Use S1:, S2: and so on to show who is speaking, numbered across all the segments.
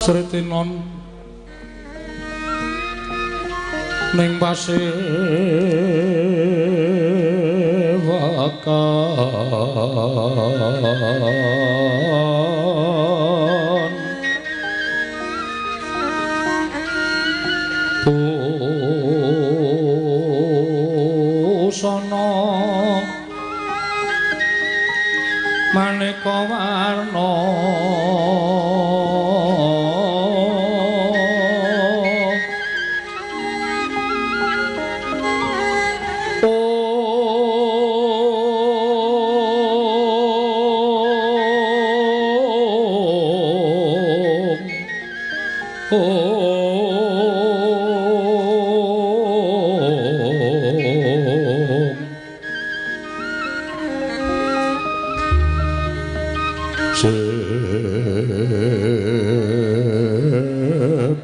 S1: Sretinon ning pasewakan busana maneka warna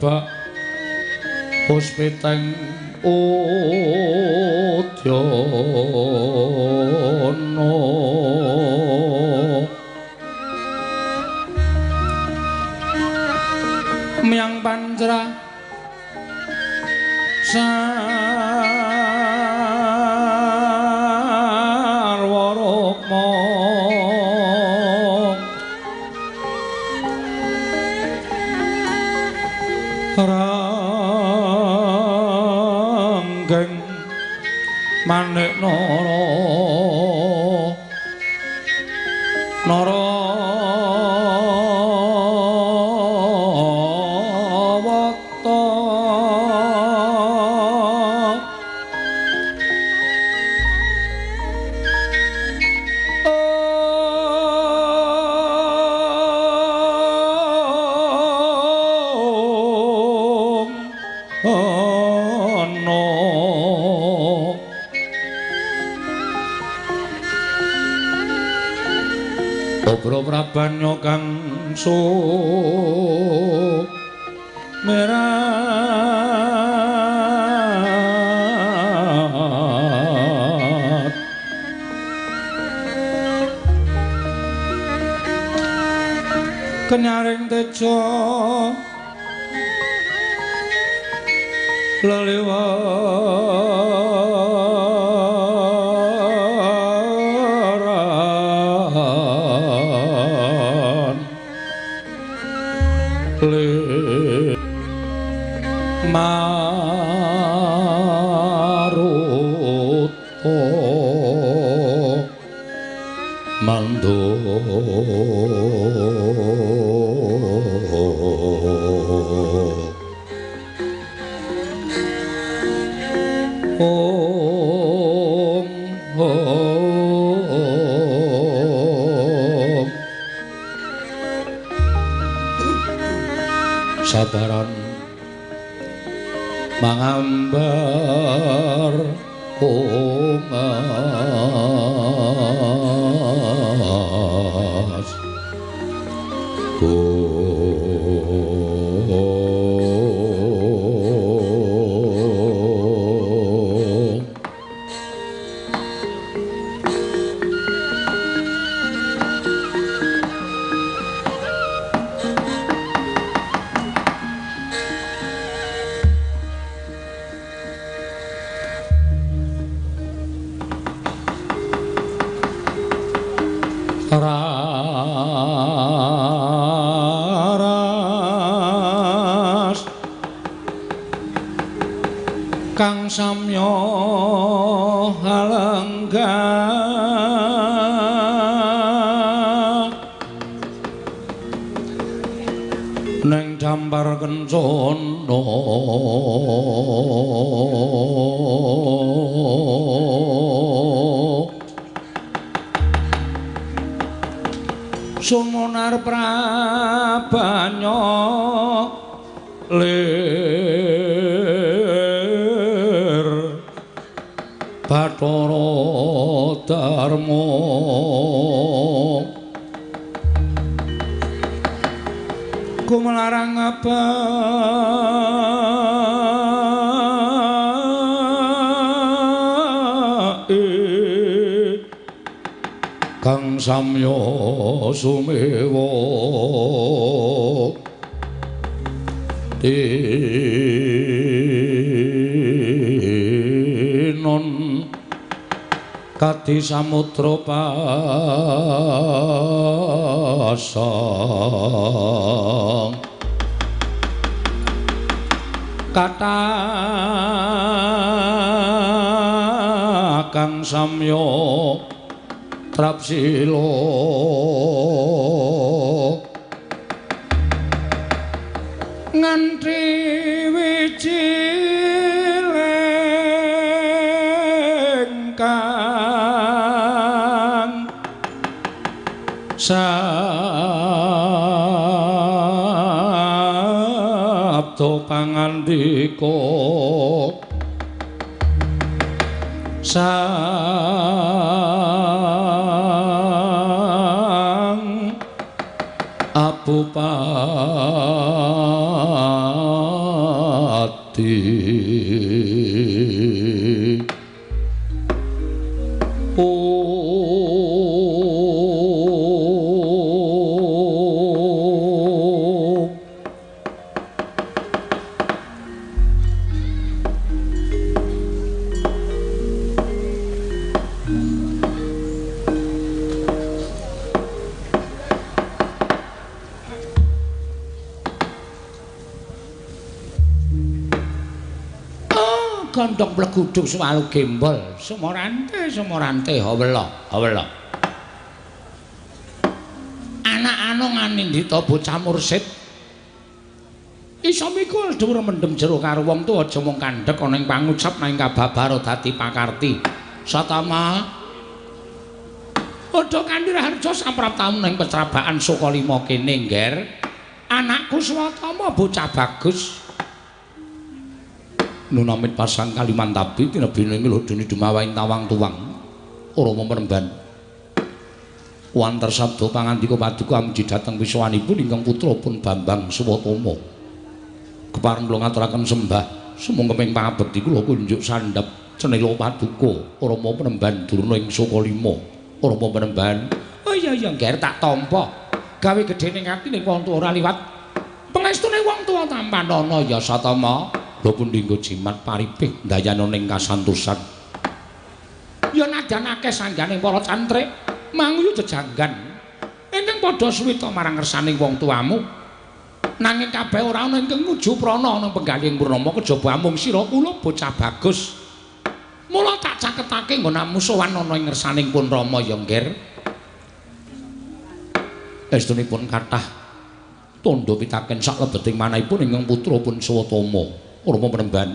S1: sebab puspiteng udyana miyang pancrah sarwa rukma ranggeng manik nara wata Obro Prabanya kang sumerat kenyaring teja leliwaran maruta mandura sabaran mangambar omas raras kang samya halenggah neng dampar kencana sumunar prabanya lir Bathara Darma kumelarang kang samya sumewa tinon kadi samudra pasang kathah kang samya trapsila nganti wiji lengkang sabda pangandika sang Abupati Gondhong pleguduk swalu gembol semorante hawela anak anu nganindita bocah mursid isa mikul dhuwur mendem jero karo wong tuwa aja mung kandhek ana ing pangucap nang kababar dadi pakarti satama padha kanthi harja sampraptamu ning pecrabaan Sukalima kene ngger anakku swatama bocah bagus nunamit pasang Kalimantabi tinebine lho dene dumawaing tawang tuwang Rama Penemban wanter sabda pangandika paduka amuji dhateng wiswanipun ingkang putra pun Bambang Suwatama kepareng kula ngaturaken sembah sumangga ping pangabekti kula kunjuk sandhap cenila paduka Rama Penemban Durna ing Sukalima Rama Penemban oh iya ngger tak tampa gawe gedhening ati ning wong tuwa ora liwat pangestune wong tuwa tampanana ya satama lho pundi nggo jimat paripih ndayana ning kasantosan ya nadyan akeh sangganing para cantrik manguyu jejanggan ingkang padha suwita marang ngersaning wong tuamu nanging kabeh ora ana ingkang nuju prana nang penggaling purnama kejaba mung sira kula bocah bagus mula tak caketake nggon amusuhan ana ing ngersaning pun Rama ya ngger estunipun kathah tandha pitaken saklebeting manahipun ingkang putra pun Suwatama Rama Penemban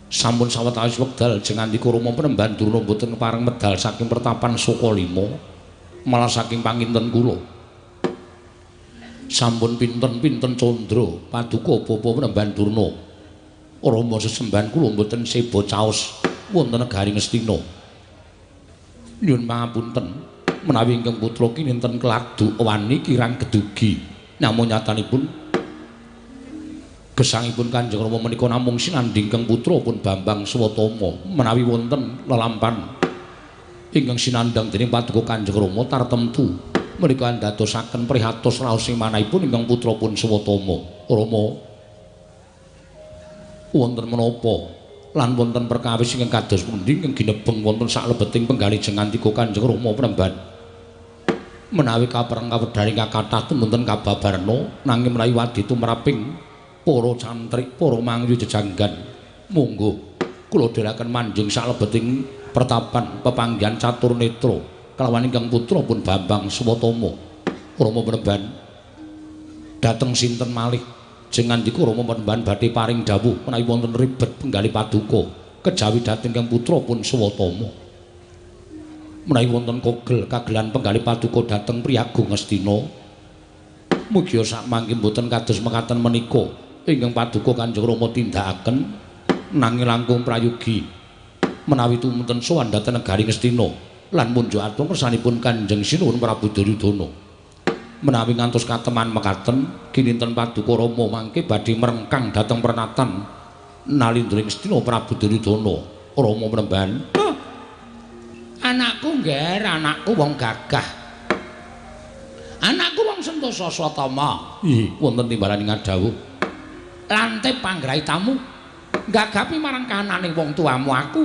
S1: sampun sawetawis wekdal jengandika Rama Penemban Durna boten pareng medal saking pertapan Sukalima malah saking panginten kula sampun pinten-pinten candra paduka Bapa Penemban Durna Rama sesembahan kula boten seba caos wonten negari Ngastina nyuwun pangapunten menawi ingkang putra kinten keladu wani kirang gedugi namung nyatanipun gesangipun Kanjeng Rama menika namung sinandhing kang putra pun Bambang Suwatama menawi wonten lelampan ingkang sinandhang dening paduka Kanjeng Rama tartemtu menika ndadosaken prihatos raos ing manahipun ingkang putra pun Suwatama Rama wonten menapa lan wonten perkawis ingkang kados pundi ingkang ginebeng wonten saklebeting penggalih jengandika Kanjeng Rama Penemban menawi kaperang kawedharing kathah wonten kababarna nanging menawi wadi tumraping para cantrik para mangyu jejanggan monggo kula dherekaken manjing saklebeting pertapan pepanggihan catur netra kelawan ingkang putra pun Bambang Suwatama Rama Penemban dhateng sinten malih jengandika Rama Penemban badhe paring dawuh menawi wonten ribet penggalih paduka kejawi dhateng ingkang putra pun Suwatama menawi wonten kogel kagelan penggalih paduka dhateng Priyagung Ngastina mugi sak mangke mboten kados mekaten menika ingkang paduka Kanjeng Rama tindakaken nanging langkung prayogi menawi tumunten sowan dhateng negari Ngastina lan munjuk atung kersanipun Kanjeng Sinuwun Prabu Duryudana menawi ngantos kateman mekaten kinten paduka Rama mangke badhe merengkang dhateng pernatan nalindring Ngastina Prabu Duryudana Rama Penemban anakku ngger anakku wong gagah anakku wong sentosa Swatama wonten timbalaning adawuh lante panggrahi tamu gagapi marang kanane wong tuamu aku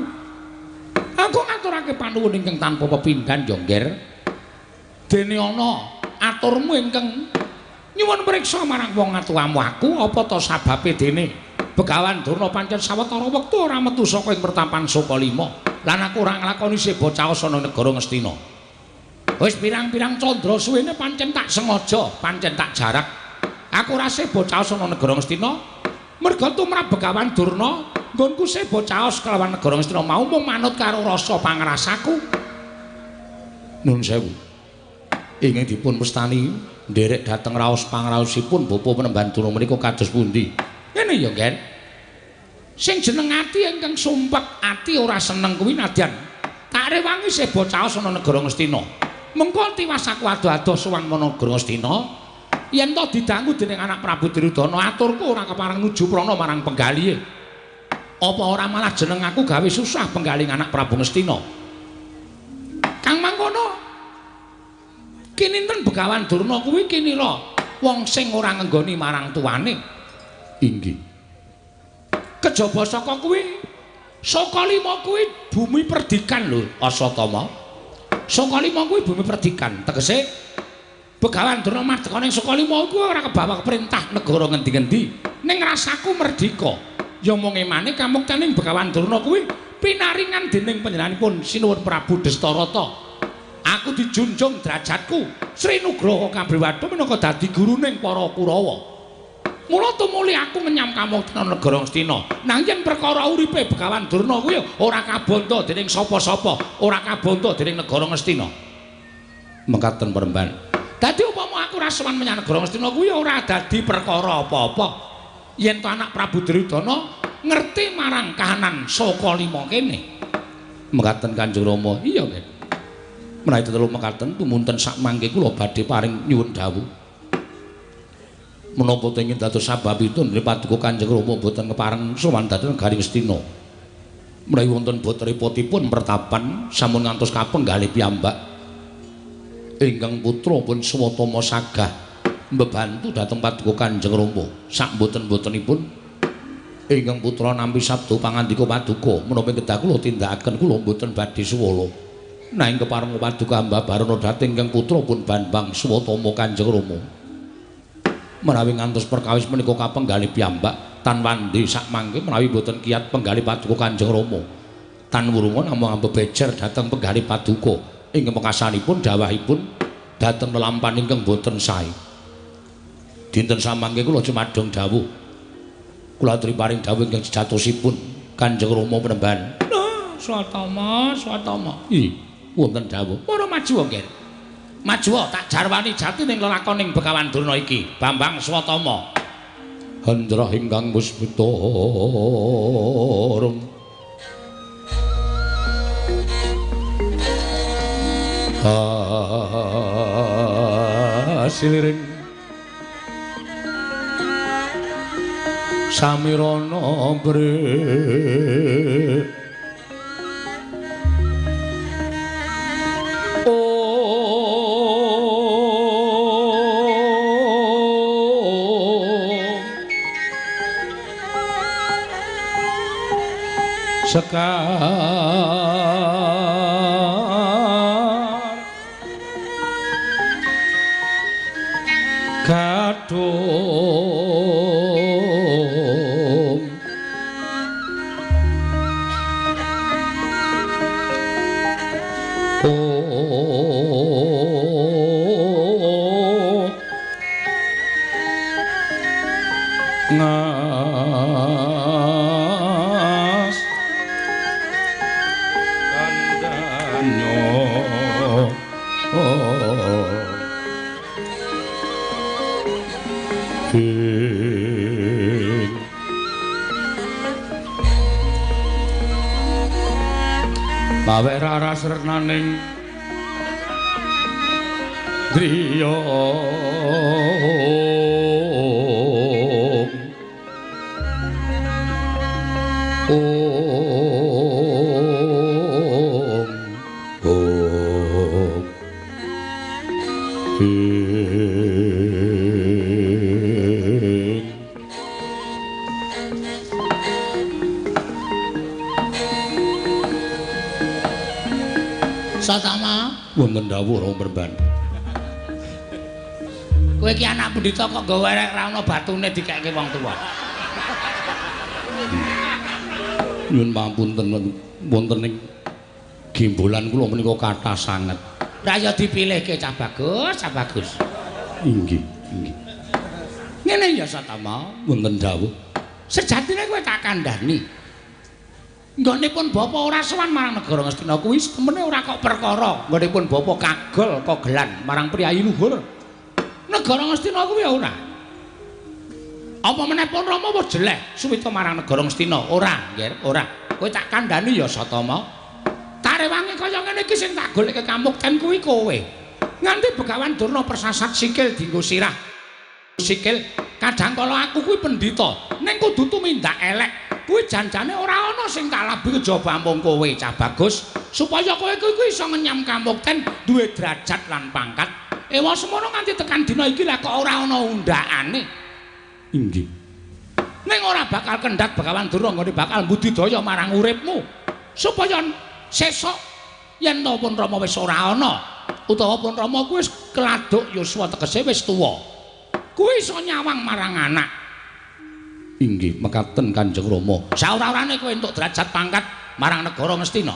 S1: ngaturake panuwun ingkang tanpa pepindhan yo Ngger dene ana aturmu ingkang nyuwun priksa marang wong tuamu aku apa to sababe dene Begawan Durna pancen sawetara wektu ora metu saka ing pertapan Sokalima lan aku ora nglakoni sebo caos ana negara Ngastina wis pirang-pirang candra suwene pancen tak sengaja pancen tak jarak aku ora sebo caos ana negara Ngastina merga tumrap Begawan Durna nggonku sebo caos kelawan negara Ngastina mau mung manut karo rasa pangrasaku. Nuwun sewu. Ingkang dipun mestani nderek dhateng raos pangraosipun Bapa Penemban Durna menika kados pundi? Ngene ya, Nggen. Sing jeneng ati ingkang sumpek ati ora seneng kuwi nadyan tak rewangi sebo caos ana negara Ngastina. Mengko tiwas aku ado-ado sowan negara Ngastina. Yen to didangu dening anak Prabu Duryudana aturku ora kepareng nuju prana marang penggalihe. Apa ora malah jeneng aku gawe susah penggaling anak Prabu Ngastina. Kang mangkono kininten Begawan Durna kuwi kinira wong sing ora ngenggoni marang tuane. Inggih. Kejaba saka kuwi Sokalima kuwi bumi perdikan lho Asatama. Sokalima kuwi bumi perdikan tegese Begawan Durna mardika ning Sokalima kuwi ora kebawa perintah negara ngendi-endi ning rasaku merdika ya mung emane kamuktaning Begawan Durna kuwi pinaringan dening panjenenganipun Sinuwun Prabu Destarata aku dijunjung derajatku Sri Nugraha Kabriwada minangka dadi guruning para Kurawa mula tumuli aku menyang kamuktaning negara Ngastina nang yen perkara uripe Begawan Durna kuwi ora kabanta dening sapa-sapa ora kabanta dening negara Ngastina mekaten Peremban. Dadi upama aku rasuwan menyang negara Ngastina kuwi ora dadi perkara apa-apa. Yen to anak Prabu Duryudana ngerti marang kahanan Sokalima kene. Mekaten Kanjeng Rama. Iya, Nggih. Menawi tetelu mekaten tumunten sak mangke kula badhe paring nyuwun dawuh. Menapa tenging dados sababipun Paduka Kanjeng Rama boten kepareng sowan dhateng negari Ngastina. Menawi wonten boten repotipun pertapan sampun ngantos kapenggalih piyambak. Ingkang putra pun Swatama sagah mbebantu dhateng Paduka Kanjeng Rama sak mboten-mbotenipun ingkang putra nampi sabda pangandika Paduka menapa kedah kula tindakaken kula mboten badhe suwala nanging kepareng Paduka mbabarana dhateng ingkang putra pun Bambang Swatama Kanjeng Rama menawi ngantos perkawis menika kapenggalih piyambak tan wandhe sak mangke menawi boten kiyat penggalih Paduka Kanjeng Rama tan wurunga namung bebejer dhateng penggalih Paduka ingkang pekasanipun dawahipun dhateng lelampan ingkang boten sae. Dinten samangke kula cumadhong dawuh. Kula aturi paring dawuh ingkang sejatosipun Kanjeng Rama Penemban. Swatama, Swatama. Ih, wonten dawuh. Para maju Ngger. Maju tak jarwani jati ning lelakoning Begawan Durna iki, Bambang Swatama. Hendra ingkang musmita siliring samirana bre sekar gadung ngas kandanyo Bawek raras renaning driya
S2: Satama.
S1: Wonten dawuh Rama Perban.
S2: Kowe iki anak pendhita kok nggawa erek ra ana batune dikeke wong tuwa.
S1: Nyuwun pangapunten wonten ing gembolan kula menika kathah sanget.
S2: Lah ya dipilihke Cah Bagus, Cah Bagus.
S1: Inggih, inggih.
S2: Ngene ya Satama,
S1: Wonten dawuh.
S2: sejatine kowe tak kandhani. Nggonipun bapa ora sowan marang negara Ngastina kuwi temene ora kok perkara. Nggonipun bapa kagol kogelan marang priyayi luhur. Negara Ngastina kuwi ya ora. Apa meneh pun Rama wis jeleh suwita marang negara Ngastina? Ora, nggih, ora. Kowe tak kandhani ya Satama. Tarewangi kaya ngene iki sing tak goleke Kamukten kuwi kowe. Nganti Begawan Durna persasat sikil dienggo sirah. Sikil kadang kala aku kuwi pendhita, ning kudu tumindak elek. Kuwi janjane ora ana sing tak labi kejaba mung kowe Cah Bagus, supaya kowe kuwi iso ngenyam Kamukten duwe derajat lan pangkat. Ewa semono nganti tekan dina iki lah kok ora ana undakane.
S1: Inggih.
S2: Ning ora bakal kendhat Begawan Durna nggone bakal mbudidaya marang uripmu. Supaya sesuk yen to pun Rama wis ora ana utawa pun Rama kuwi wis keladuk yuswa tegese wis tuwa. Kuwi iso nyawang marang anak.
S1: Inggih, mekaten Kanjeng Rama.
S2: Saora-orane kowe entuk derajat pangkat marang negara Ngastina.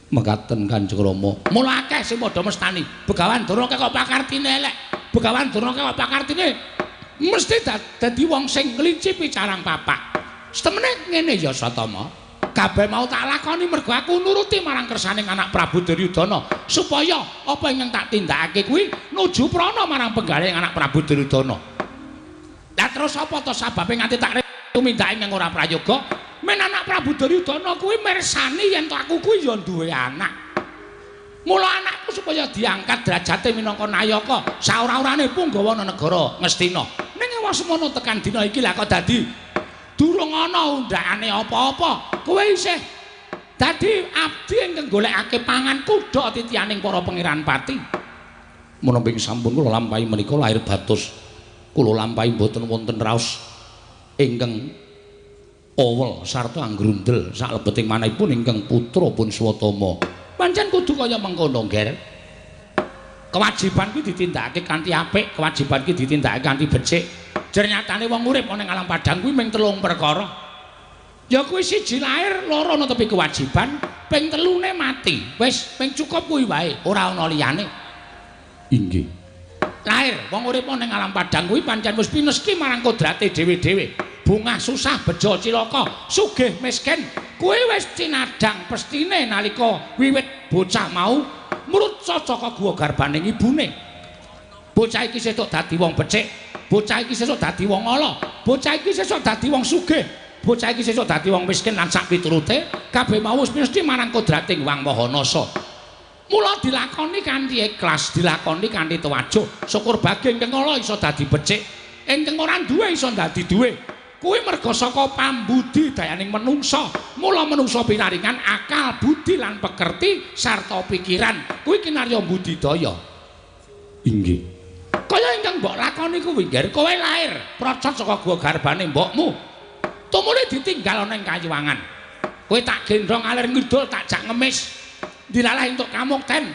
S1: Mekaten Kanjeng Rama.
S2: Mula akeh sing padha mestani, Begawan Durna kok pakartine elek. Begawan Durna kok pakartine mesti dadi wong sing nglincipi carang papak. Setemene ngene ya Satama. Kabeh mau tak lakoni mergo aku nuruti marang kersaning anak Prabu Duryudana supaya apa yang tak tindakake kuwi nuju prana marang penggaling anak Prabu Duryudana. Lah terus apa to sababe nganti tak tumindake ning ora prayoga? Men anak Prabu Duryudana kuwi mirsani yen to aku kuwi ya duwe anak. Mula anakku supaya diangkat derajate minangka nayaka saora-orane punggawa negara Ngastina. Ning semono tekan dina iki lah kok dadi durung ana undakane apa-apa. Kowe isih dadi abdi ingkang golekake pangan kuda titianing para pangeran pati.
S1: Menapa ing sampun kula lampahi menika lahir batus. Kula lampahi boten wonten raos ingkang awel sarta anggrundel saklebeting manahipun ingkang putra pun Swatama.
S2: Pancen kudu kaya mengkono, Ger. Kewajiban kuwi ditindakake kanthi apik, kewajiban kuwi ditindakake kanthi becik. Ternyatane wong urip ana ing alam padang kuwi mung 3 perkara. Ya kuwi siji lair, loro netepi kewajiban, ping telune mati. Wis ping cukup kuwi wae, ora ana liyane.
S1: Inggih.
S2: Lair, wong urip ana ing alam padang kuwi pancen wis pineski marang kodrate dhewe-dhewe. Bungah susah, bejo cilaka, sugih miskin. Kuwi wis cinadang pestine nalika wiwit bocah mau murca saka guwa garbaning ibune. Bocah iki sesuk dadi wong becik. Bocah iki sesuk dadi wong ala, bocah iki sesuk dadi wong sugih, bocah iki sesuk dadi wong miskin lan sak piturute, kabeh mau wis mesti marang kodrating Wang Mahanasa. Mula dilakoni kanthi ikhlas, dilakoni kanthi tawajuh, syukur bagi ingkang ala iso dadi becik, ingkang ora duwe iso dadi duwe. Kuwi merga saka pambudi dayaning menungsa. Mula menungsa pinaringan akal, budi lan pekerti sarta pikiran. Kuwi kinarya budidaya.
S1: Inggih.
S2: Kaya ingkang mbok lakoni kuwi, Ger, kowe lair procot saka guwa garbane mbokmu. Tumule ditinggal ana ing Kayuwangan. Kowe tak gendhong alir ngidul tak jak ngemis. Dilalah entuk Kamukten.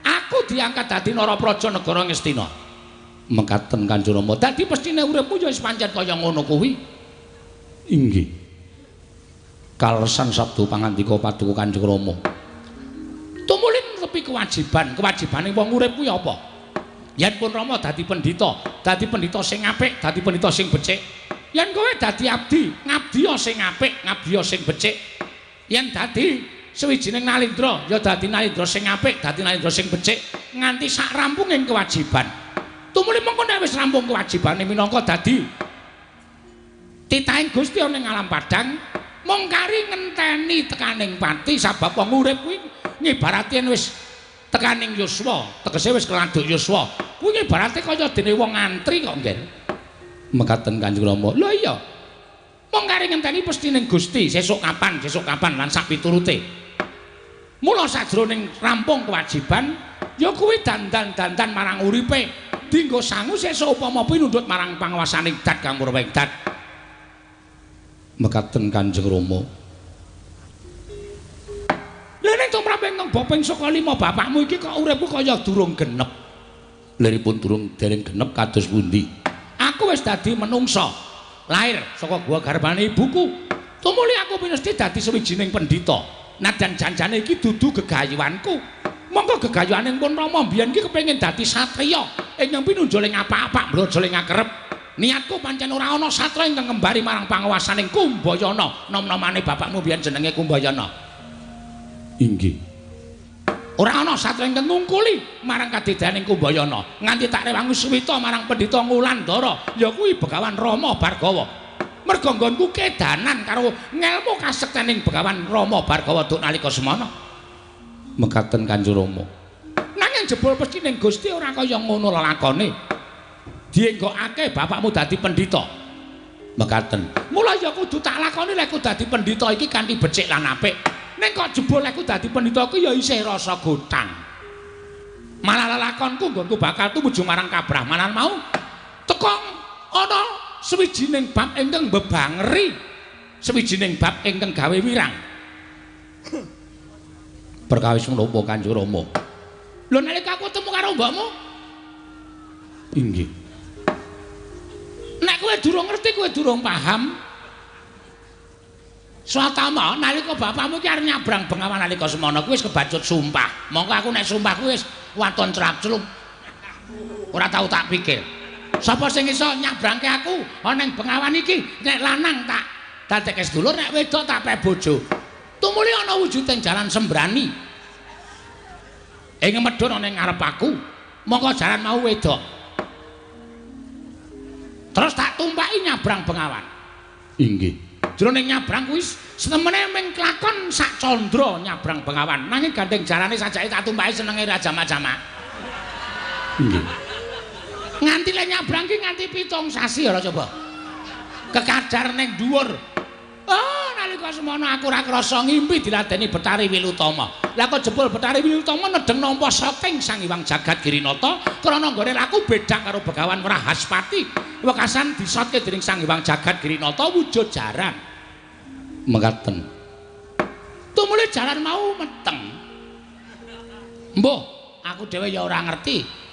S2: Aku diangkat dadi Narapraja negara Ngastina.
S1: Mekaten Kanjeng Rama.
S2: Dadi mestine uripmu ya wis pancen kaya ngono kuwi.
S1: Inggih. Kaleresan sabda pangandika Paduka Kanjeng Rama.
S2: Tumule netepi kewajiban, kewajibane wong urip kuwi apa? Yen pun Rama dadi pendhita sing apik, dadi pendhita sing becik. Yen kowe dadi abdi, ngabdiya sing apik, ngabdiya sing becik. Yen dadi sawijining nalindra, ya dadi nalindra sing apik, dadi nalindra sing becik nganti sak rampunging kewajiban. Tumuli mengko nek wis rampung kewajibane minangka dadi titahing Gusti ana ing alam padang, mung kari ngenteni tekaning pati sabab wong urip kuwi ngibarate wis tekaning yuswa, tegese wis keladuk yuswa. Kuwi ibarate kaya dene wong antri kok, Nggih.
S1: Mekaten Kanjeng Rama.
S2: Lho iya. Mung kari ngenteni pesti ning Gusti, sesuk kapan lan sak piturute. Mula sajroning rampung kewajiban, ya kuwi dandan-dandan marang uripe. Dinggo sangu sesuk upama pinundhut marang panguwasaning dat kang Purwegdat.
S1: Mekaten Kanjeng Rama.
S2: Lha nek tumrap ing aba ping saka 5 bapakmu iki kok uripku kaya durung genep.
S1: Liripun durung dereng genep kados pundi?
S2: Aku wis dadi menungsa. Lair saka gua garbane ibuku. Tumuli aku mesti dadi sawijining pendhita. Najan janjane iki dudu gegayuhanku. Monggo gegayuhaning pun Rama mbiyen iki kepengin dadi satriya ingkang pinunjul ing apa-apa mbraja ing akerep. Niatku pancen ora ana satra ingkang ngembari marang panguwasaning Kumbayana. Nom-nomane bapakmu mbiyen jenenge Kumbayana.
S1: Inggih.
S2: Ora ana satra ingkang ngungkuli marang kadidaning Kumbayana nganti tak rewangi suwita marang Pendhita Ngulandara ya kuwi Begawan Rama Bargawa. Merga nggonku kedanan karo ngelmu kasektening Begawan Rama Bargawa duk nalika semana.
S1: Mekaten Kanjeng Rama.
S2: Nanging jebul mesti ning Gusti ora kaya ngono lelakone. Dienggokake bapakmu dadi pendhita.
S1: Mekaten.
S2: Mula ya kudu tak lakoni lek kudu dadi pendhita iki kanthi becik lan apik. Ning kok jebul lek kudu dadi pendhita ku ya isih rasa gotang. Malah lelakonku nggonku bakal tumuju marang kabrahmanan mau. Teko ana sawijining bab ingkang mbebangeri, sawijining bab ingkang gawe wirang.
S1: Perkawis menapa Kanjeng Rama?
S2: Lho nalika aku temu karo mbokmu,
S1: inggih.
S2: nek kowe durung ngerti, kowe durung paham. Swatama nalika bapakmu ki arep nyabrang Bengawan nalika semana kuwi wis kebacut sumpah. Mongko aku nek sumpah kuwi wis waton crap-clup. Ora tau tak pikir. Sapa sing iso nyabrangke aku ana ning Bengawan iki? Nek lanang tak dadekke sedulur, nek wedok tak pek bojo. Tumuli ana wujuding jalan sembrani. Ing medhun ana ning ngarep aku. Mongko jalan mau wedok. Terus tak tumpaki nyabrang Bengawan.
S1: Inggih.
S2: Jroning nyabrang kuwi setemene ming klakon sak candra nyabrang Bengawan. Nanging gandeng jarane sajake tak tumpaki senenge Raja Majama.
S1: Inggih.
S2: Nganti le nyabrang ki nganti 7 sasi ora coba. Kekadar ning dhuwur. Oh, nalika semana aku ora krasa ngimpi diladeni Betari Wilutama. Lah kok jebul Betari Wilutama nedeng nampa saking Sang Hyang Jagat Girinata krana nggone laku bedak karo Begawan Wrahaspati. Wekasan disotke dening Sang Hyang Jagat Girinata wujud jaran.
S1: Mekaten.
S2: Tumuli jaran mau meteng. Mbah, aku dhewe ya ora ngerti.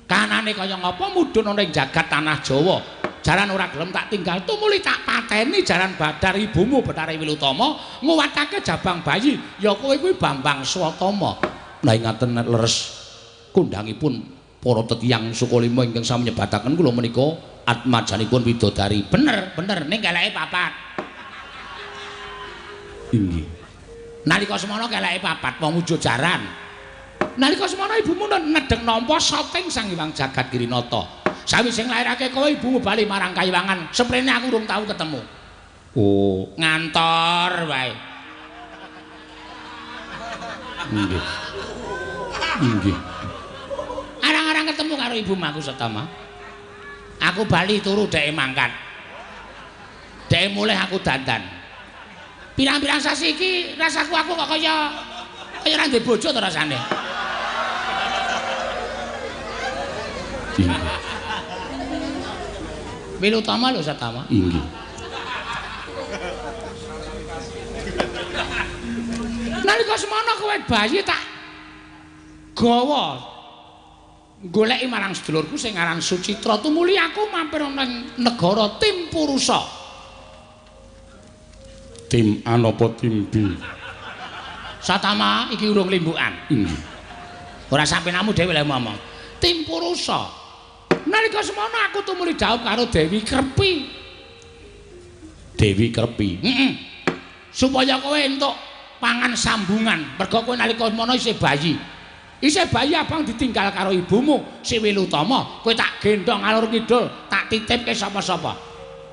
S2: Kanane kaya ngapa mudhun ana ing jagat tanah Jawa. Jaran ora gelem tak tinggal, tumuli tak pateni jaran Badar ibumu Betari Wilutama nguwatake jabang bayi. Ya kowe kuwi Bambang Swatama.
S1: Nah ngaten leres kondhangipun para tetiyang Sukalima ingkang sami nyebataken kula menika atmajanipun widodari.
S2: Bener ning keleke papat.
S1: Inggih.
S2: Nalika semana keleke papat wong wujud jaran. Nalika semana ibumu nedeng nampa saking Sang Hyang Jagat Girinata. Sawise nglairake kowe ibumu bali marang Kayuwangan, seprene aku urung tau ketemu.
S1: Oh,
S2: ngantor wae.
S1: Inggih. Inggih.
S2: Arang-arang ketemu karo ibumu aku Setama. Aku bali turu dheke mangkat. Dheke mulih aku dandan. Pirang-pirang sasi iki rasaku aku kok kaya ora ndek bojo to rasane.
S1: Inggih.
S2: Wilutama lho Setama.
S1: Inggih.
S2: Nalika semana kowe bayi tak gawa goleki marang sedulurku sing aran Sucitra. Tumuli aku mampir nang negara Timpurusa.
S1: Tim anapa timbi?
S2: Satama iki urung limbukan.
S1: Inggih.
S2: Ora sampenamu dhewe lek ngomong. Timpurusa. Nalika semana aku tumuli dhaup karo Dewi Krepi.
S1: Dewi Krepi.
S2: Supaya kowe entuk pangan sambungan. Merga kowe nalika semana isih bayi. Isih bayi abang ditinggal karo ibumu, si Wilutama. Kowe tak gendong alur kidul, tak titipke sapa-sapa.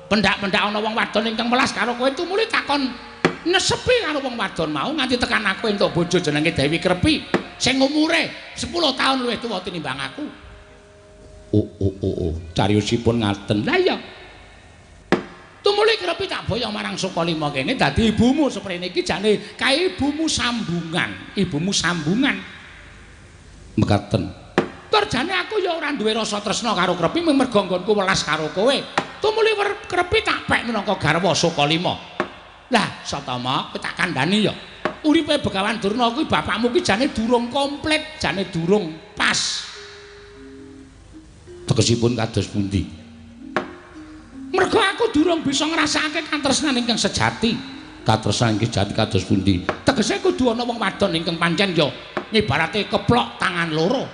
S2: Pendak-pendak ana wong wadon ingkang welas karo kowe tumuli takon nesepi karo wong wadon mau nganti tekan aku entuk bojo jenenge Dewi Krepi sing umure 10 tahun luwih tuwa tinimbang aku.
S1: Oh. Cariyosipun ngaten.
S2: Lah iya. Tumuli Krepi tak boyong marang Sukalima kene dadi ibumu seprene iki jane kae ibumu sambungan. Ibumu sambungan.
S1: Mekaten.
S2: Tur jane aku ya ora duwe rasa tresna karo Krepi merga nggonku welas karo kowe. Tumuli Krepi tak pek minangka garwa Sukalima. Lah Satama kowe tak kandhani ya. uripe Begawan Durna kuwi bapakmu ki jane durung komplit, jane durung pas.
S1: Tegesipun kados pundi?
S2: Mergo aku durung bisa ngrasakake katresnan ingkang sejati.
S1: Katresnan ingkang sejati kados pundi?
S2: Tegese kudu ana wong wadon ingkang pancen ya ngibarate keplok tangan loro.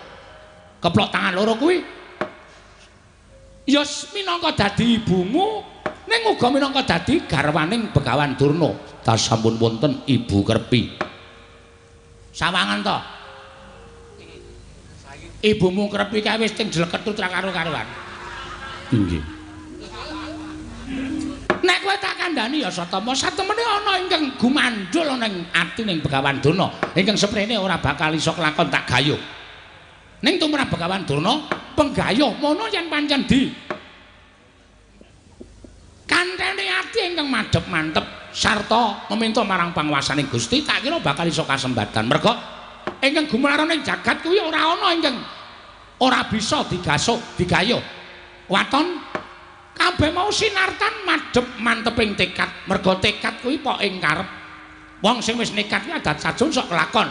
S2: Keplok tangan loro kuwi ya minangka dadi ibumu ning uga minangka dadi garwaning Begawan Durna.
S1: Ta sampun wonten Ibu Kerpi.
S2: Sawangan to. Ibumu Kerpi kae wis ting jleketut ra karo-karuan.
S1: Inggih.
S2: Nek kowe tak kandhani ya Satama, satemene ana ingkang gumandhul ning atining Begawan Durna, ingkang seprene ora bakal iso kelakon tak gayuh. Ning tumrap Begawan Durna, penggayuh mono yen pancen di kantene ati ingkang madhep mantep sarta meminta marang panguwasaning Gusti, tak kira bakal iso kasembatan. Merga ingkang gumlaran ning jagat kuwi ora ana ingkang ora bisa digasuk, digayuh. Waton kabeh mau sinartan madhep manteping tekad. Merga tekad kuwi pok ing karep. Wong sing wis nekat kuwi adat sajun sok kelakon.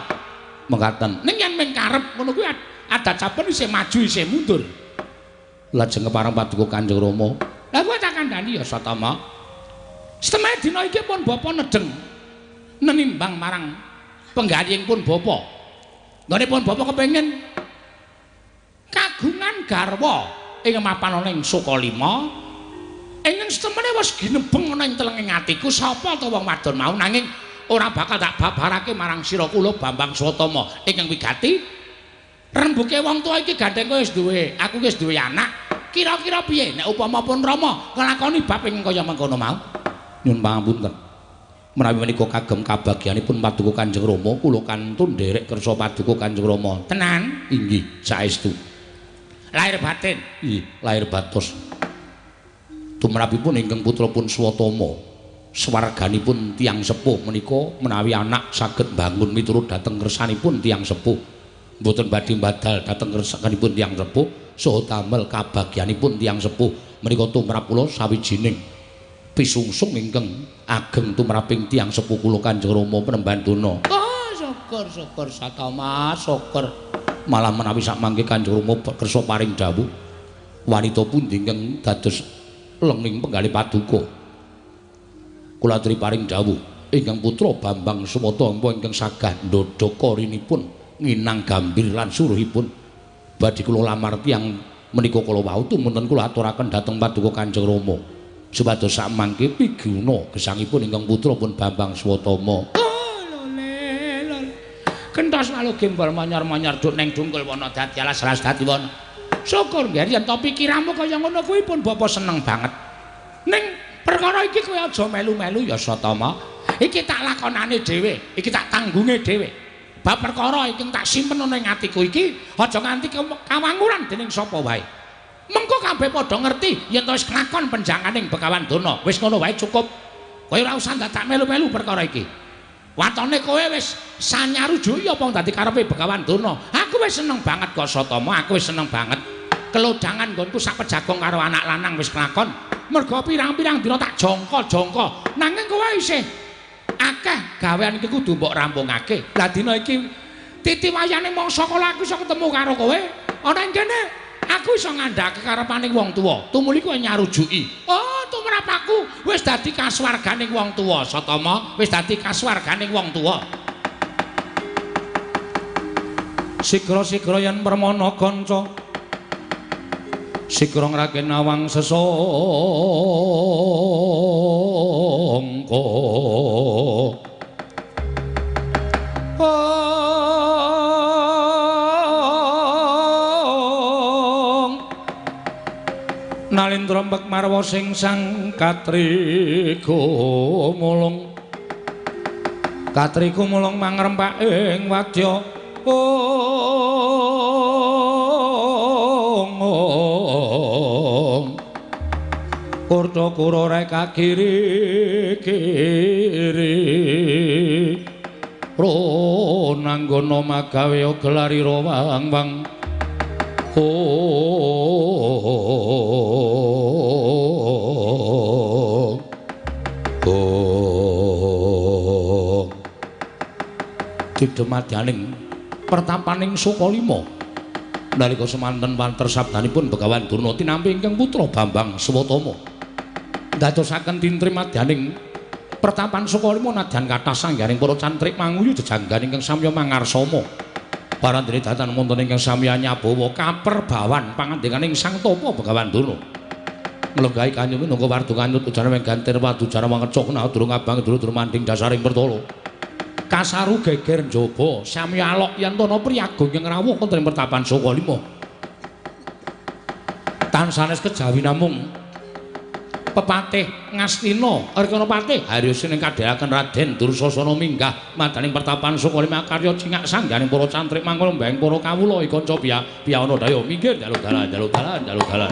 S1: Mengkaten.
S2: Ning yen ming karep ngono kuwi adat saben isih maju isih mundur.
S1: Lajeng kepareng paduka Kanjeng Rama.
S2: Lah kowe tak kandhani ya Satama. Seteme dina iki pun bapa nedeng nenimbang marang penggayingipun bapa. Nggone bapa kepengin kagungan garwa ing mapan ana ing Sukalima. Ing setemene wis ginebeng ana ing telenging atiku sapa ta wong wadon mau nanging ora bakal tak babarake marang sira kula Bambang Swatama ingkang wigati rembuke wong tuwa iki gandeng kowe wis duwe, aku wis duwe anak. Kira-kira piye nek upama pun Rama nglakoni bab ing kaya mengkono mau?
S1: Nyuwun pangapunten. Menawi menika kagem kabagyanipun paduka Kanjeng Rama, kula kantun nderek kersa paduka Kanjeng Rama.
S2: Tenan?
S1: Inggih, saestu.
S2: Lahir batin.
S1: Nggih, lahir batos. Tumrapipun ingkang putrapun Swatama, swarganipun tiyang sepuh menika menawi anak saged bangun miturut dhateng kersanipun tiyang sepuh, mboten badhe badal dhateng kersanipun tiyang sepuh. Saha damel kabagyanipun tiyang sepuh menika tumrap kula sawijining pisungsung ingkang ageng tumraping tiyang sepuh kula Kanjeng Rama Penemban Duna.
S2: Oh, syukur Satama, syukur.
S1: Malah menawi sak mangke Kanjeng Rama kersa paring dawuh wanita pundi ingkang dados lenging penggalih paduka. Kula aturi paring dawuh ingkang putra Bambang Swatama ingkang sagah ndodhaka rinipun nginang gambir lan suruhipun badhe kula lamar tiyang menika kala wau tumunten kula aturaken dhateng paduka Kanjeng Rama supados sak mangke piguna gesangipun ingkang putra pun Bambang Swatama.
S2: Kentos malu gembol manyar-manyar duk neng dungkul wana dadi alas alas dadi wana. Syukur nggih yen to pikiranmu kaya ngono kuwi pun bapa seneng banget. Ning perkara iki kowe aja melu-melu ya Satama. Iki tak lakonane dhewe, iki tak tanggunge dhewe. Bab perkara iki tak simpen ana ing atiku iki aja nganti kawanguran dening sapa wae. Mengko kabeh padha ngerti yen to wis kelakon penjanganing Begawan Durna. Wis ngono wae cukup. Kowe ora usah dadak melu-melu perkara iki. Watone kowe wis sanyarujuki apa dadi karepe Begawan Durna. Aku wis seneng banget kok Satama, aku wis seneng banget. Kelodhangan nggonku sak pejagong karo anak lanang wis kelakon. Merga pirang-pirang dina tak jongko-jongko. Nanging kowe isih akeh gawean iki kudu mbok rampungake. Lah dina iki titi wayane mangsa kala aku iso ketemu karo kowe. Ana ing kene aku iso ngandhake karepaning wong tuwa. Tumuli kowe nyarujuki. Oh, tumrap aku wis dadi kasuwarganing wong tuwa, Satama. Wis dadi kasuwarganing wong tuwa.
S1: Sigra-sigra yen permana kanca sigra ngraken awang sesangka Nalindra mbek marwa sing sang katriga mulung mangrempak ing wadya Kurta kura reka kiri-kiri ro nanggana magawe gelari wang-wang didemadyaning pertapaning Sukalima nalika semanten wanter sabdanipun Begawan Durna tinampi ingkang putra Bambang Swatama ndadosaken tintrim madyaning pertapan Sukalima nadyan kathah sanggaring para cantrik manguyu jejanggan ingkang samya mangarsama parandene datan wonten ingkang samya nyabawa kaperbawan pangandikaning Sang Tapa Begawan Durna nglenggahi kanyung minangka wardu kanyut ujana menggantir wadu jara mangecok nah durung abang durung manding dasaring pertolo kasaru geger njaba samya alok yen tono priyagung ing rawuh wonten pertapan Sukalima tansanes kejawi namung pepatih Ngastina Arkana Patih Haryosin ing kadheaken Raden Dursasana minggah madaning pertapan Sukalima karya cingak sangganing para cantrik mangkon mbeng para kawula kanca piyana daya minggir dalu dalan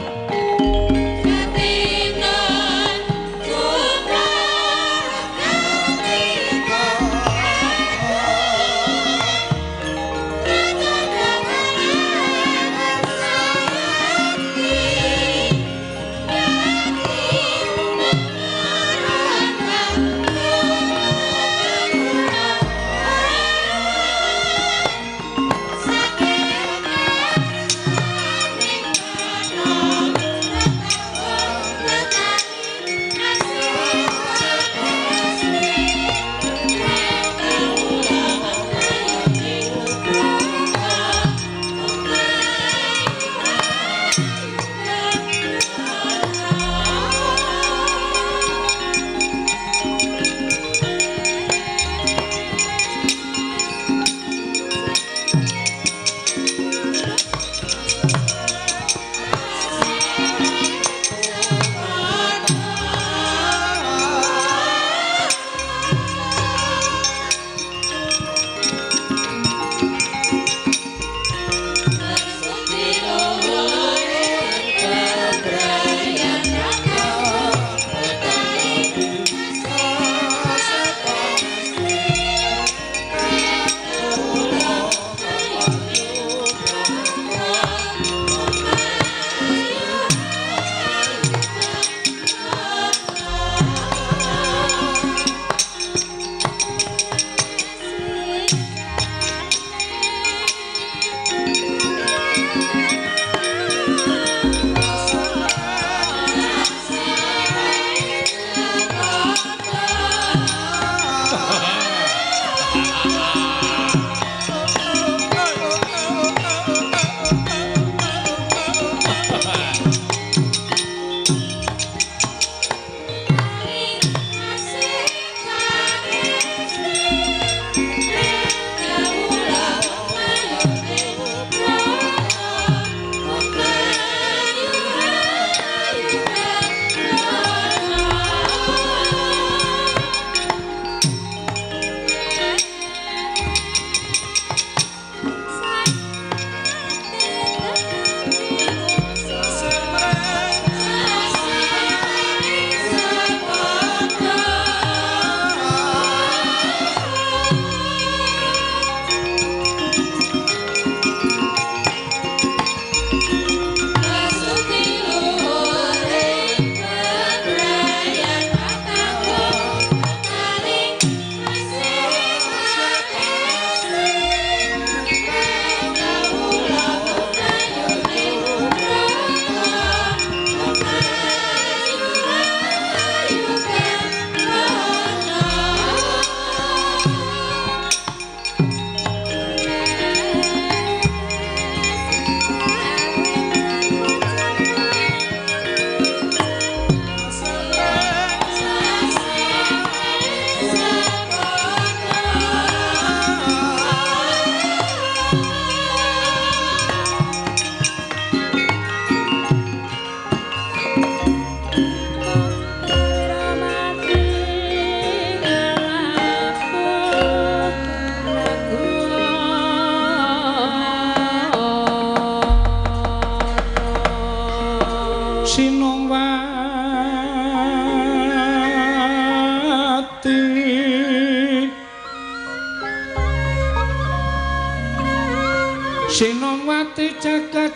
S1: Sinongwati jagat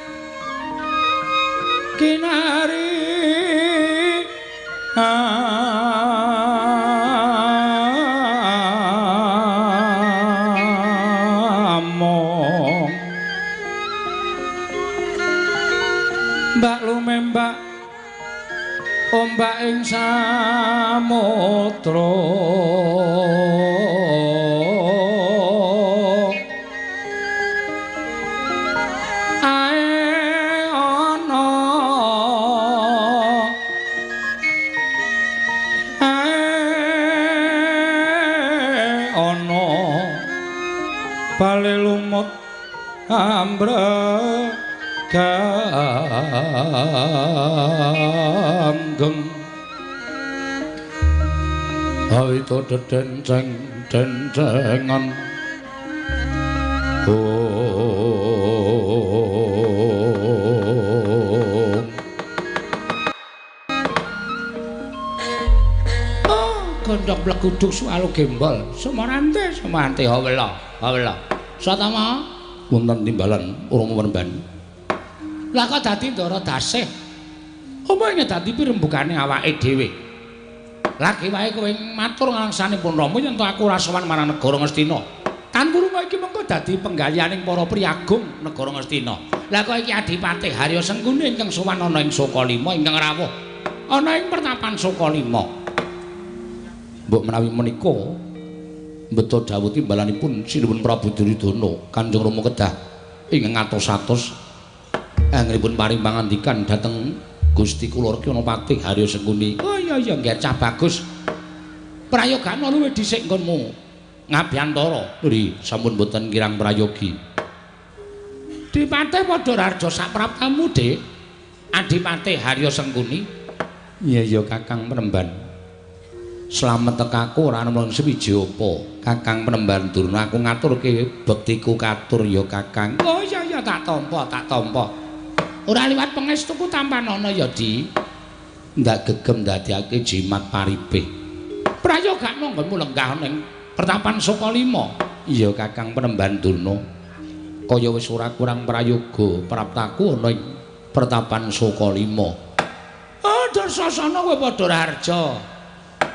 S1: kinari
S2: ombak ing samudra bale lumut ambreganggeng awita denceng-dencengan gondhong bleguduk suwalu gembol semarante hawela satama wonten timbalan Rama Penemban lah kok dadi ndara dasih apa ing dadi pirembukane awake dhewe lagi wae kowe matur ngangsanipun Rama yen to aku ora sowan marang negara Ngastina tanpurunga iki mengko dadi penggalianing para priagung negara Ngastina lah kok iki Adipati Harya Sengkuni ingkang sowan ana ing Sokalima ingkang rawuh ana ing pertapan Sokalima mbok menawi menika beto dawuh timbalanipun Sinuwun Prabu Duryudana Kanjeng Rama kedah ingkang atos-atos anggenipun paring pangandikan dhateng Gusti kula Kinapati Harya Sengkuni. Oh iya nggih cah bagus. Prayogane luwih dhisik nggonmu ngabyantara. Nggih sampun boten kirang prayogi. Dipatih padha rarja sak praptamu, Dik. Adipati Harya Sengkuni. Iya Kakang Penemban. Slamet tekaku ora ana sewiji apa Kakang Penemban Durna aku ngaturke bektiku katur ya Kakang. Oh iya tak tampa ora liwat pengestuku tampanana ya Di ndak gegem ndadekake jimat paribeh prayogane nggonmu lenggah ning pertapan Sokalima. Iya Kakang Penemban Durna kaya wis ora kurang prayoga praptaku ana ing pertapan Sokalima. Oh Dursasana kowe padha rarja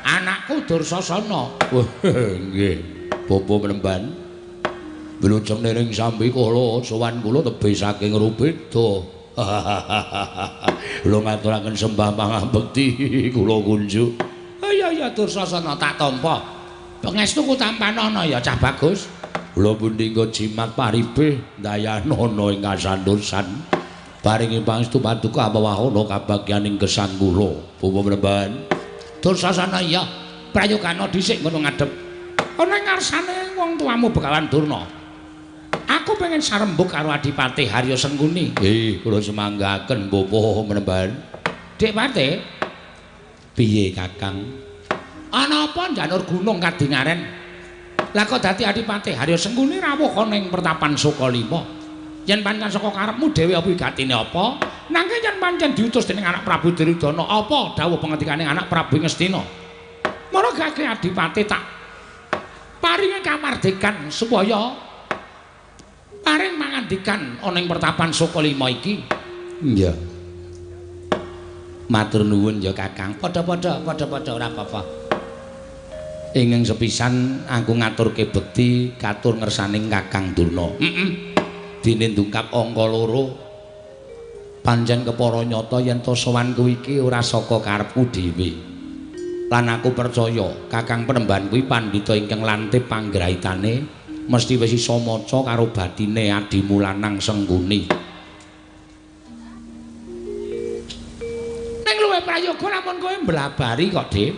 S2: anakku Dursasana. Wah nggih Bapa Penemban wilujeng ning sambi kala sowan kula tebih saking Rubeda. Kula ngaturaken sembah pangabekti kula kunjuk. Iya Dursasana tak tampa. Pangestuku tampanana ya cah bagus. Kula pundhika jimat paribeh dayanana ing kasandursan. Paringi pangestu paduka apawahana kabagyaning gesang kula. Bapa Penemban. Dursasana iya prayogana dhisik ngono ngadhep ana ing ngarsane wong tuamu Begawan Durna. Aku pengen sarembuk karo Adipati Harya Sengkuni. Kula semanggaken Bapa Penemban. Dik Pati. Piye Kakang? Ana apa njanur gunung kadingaren? Lah kok dadi Adipati Harya Sengkuni rawuh ana ing pertapan Sokalima. Yen pancen saka karepmu dhewe apa gatine apa? Nanging yen pancen diutus dening anak Prabu Duryudana, apa dawuh pangendikane anak Prabu Ngastina? Mara gake Adipati tak paringi kamardikan supaya paring mangandikan ana ing pertapan Sokalima iki. Iya. Matur nuwun ya Kakang. Padha-padha ora apa-apa. Ingkang sepisan aku ngaturke bekti katur ngersaning Kakang Durna. Dene ndungkap angka 2 pancen kepara nyata yen to sowan kuwi iki ora saka karepku dhewe. Lan aku percaya Kakang Penemban kuwi pandhita ingkang lantip panggraitane mesti wis isa maca karo batine adimu lanang Sengkuni. Ning luwih prayoga lamun kowe mblabari kok, Dik.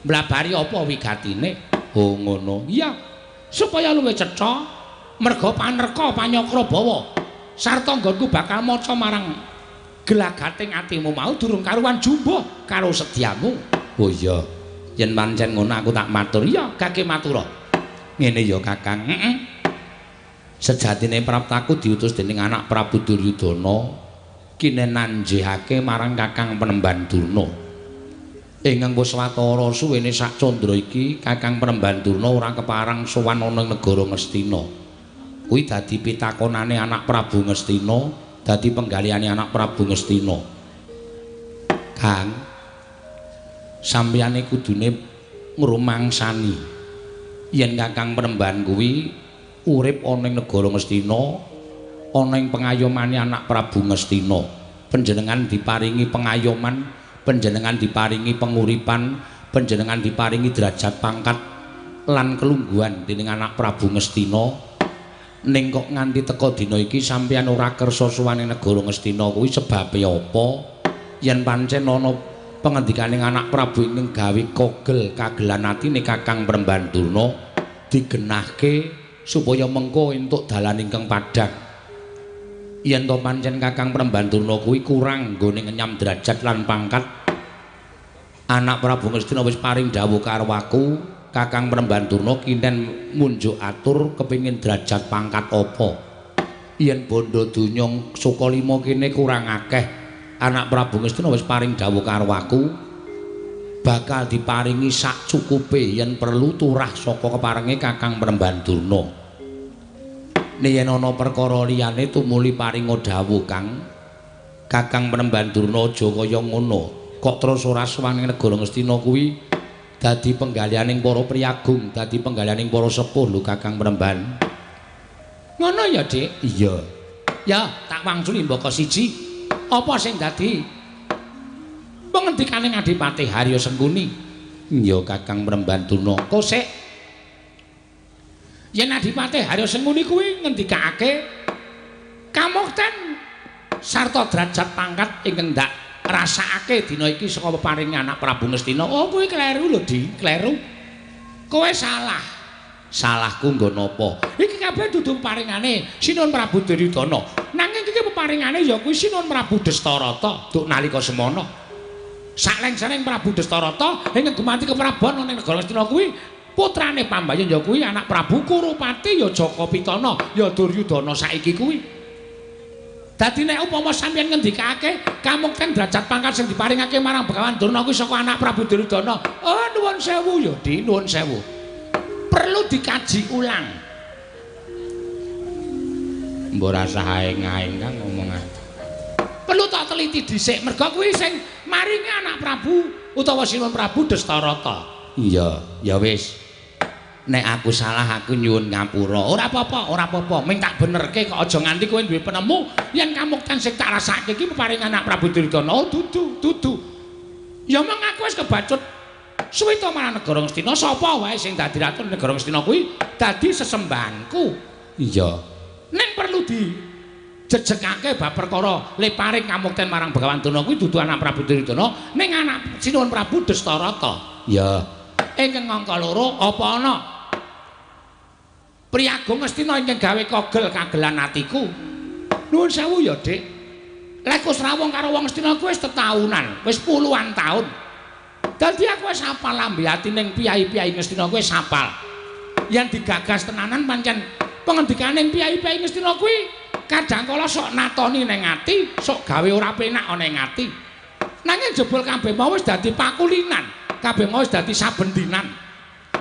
S2: Mblabari apa wigatine? Oh ngono. Iya. Supaya luwih cetha merga panerka panyakra bawa sarta nggonku bakal maca marang gelagating atimu mau durung karuan jumbuh karo sediamu. Oh iya. Yen pancen ngono aku tak matur. Iya, gage matura. Ngene ya Kakang. Sejatine praptaku diutus dening anak Prabu Duryudana kinenanjihake marang Kakang Penemban Durna. Ingkang wis watara suwene sak candra iki Kakang Penemban Durna ora keparang sowan ana negara Ngastina. Kuwi dadi pitakonane anak Prabu Ngastina, dadi penggaliane anak Prabu Ngastina. Kang, sampeyane kudune ngrumangsani yen Kakang Penemban kuwi urip ana ing negara Ngastina, ana ing pengayomane anak Prabu Ngastina. Panjenengan diparingi pengayoman
S1: panjenengan diparingi penguripan, panjenengan diparingi derajat pangkat lan kelungguhan dening anak Prabu Ngastina. Ning kok nganti teka dina iki sampeyan ora kersa suwane negara Ngastina kuwi sebabe apa? Yen pancen ana pangendikaning anak Prabu ingkang gawe kogel kagelan atine Kakang Prembandurna digenahke supaya mengko entuk dalan ingkang padhang. Yen to pancen Kakang Prembandurna kuwi kurang nggone ngenyam derajat lan pangkat, anak Prabu Ngastina wis paring dawuh karo aku, Kakang Prembandurna kinten munjuk atur kepingin derajat pangkat apa. Yen bondo donya saka 5 kene kurang akeh, anak Prabu Ngastina wis paring dawuh karo aku bakal diparingi sak cukupe yen perlu turah saka keparenge Kakang Prembandurna. Yen ana perkara liyane tumuli paring dawuh Kang, Kakang Prembandurna aja kaya ngono. Kok terus ora suwane negara Ngastina kuwi dadi penggalianing para priyagung, dadi penggalianing para sepuh lho Kakang Premban. Ngono ya, Dik? Iya. Ya, tak wangsuli mbaka siji. Apa sing dadi pengendikaning Adipati Harya Sengkuni? Ya Kakang Prembandurna. Kosek yen Adipati Harya Sengkuni kuwi ngendikake kamukten sarta derajat pangkat ingkang ndak rasakake dina iki saka peparinge anak Prabu Ngastina. Oh kuwi kleru lho, Di, kleru. Kowe salah. Salahku nggo napa? Iki kabeh dudu paringane Sinuwun Prabu Duryudana. Nanging iki peparingane ya kuwi Sinuwun Prabu Dastarata duk nalika semana. Saleng-saleng Prabu Dastarata ing gumanti kepraban ning negara Ngastina kuwi putrane Pambayun ya kuwi anak Prabu Kurupati ya Jaka Pitana ya Duryudana saiki kuwi. Dadi nek upama sampeyan ngendikake kamukten derajat pangkat sing diparingake marang Begawan Durna kuwi saka anak Prabu Duryudana. Oh nuwun sewu ya, Di, nuwun sewu. Perlu dikaji ulang. Mbok rasah aeng-aeng Kang ngomongan. Perlu tak teliti dhisik merga kuwi sing maringi anak Prabu utawa Sinuwun Prabu Dastarata. Iya, ya wis. Nek aku salah aku nyuwun ngapura. Ora apa-apa, ora apa-apa. Ming tak benerke kok aja nganti kowe duwe penemu yen kamukten sing tak rasake iki peparing anak Prabu Duryudana. Oh, dudu. Ya mong aku wis kebacut suwita marang negara Ngastina. Sapa wae sing dadi ratu negara Ngastina kuwi dadi sesembahanku. Iya. Ning perlu dijejegake bab perkara le paring kamukten marang Begawan Durna kuwi dudu anak Prabu Duryudana ning anak Sinuwun Prabu Dastarata. Ya. Ingkang angka loro apa ana Priyagung Ngastina ingkang gawe kogel kagelan atiku. Nuwun sewu ya, Dik. Lek wis rawuh karo wong Ngastina kuwi wis tetaunan, wis puluhan taun. Dadi aku wis hafal lambe atining piyai-piyai Ngastina kuwi wis hafal. Yen digagas tenanan pancen pengendikaning piyai-piyai Ngastina kuwi kadang kala sok natoni ning ati, sok gawe ora penak ana ing ati. Nanging jebul kabeh mau wis dadi pakulinan. Kabeh mau wis dadi saben dinan.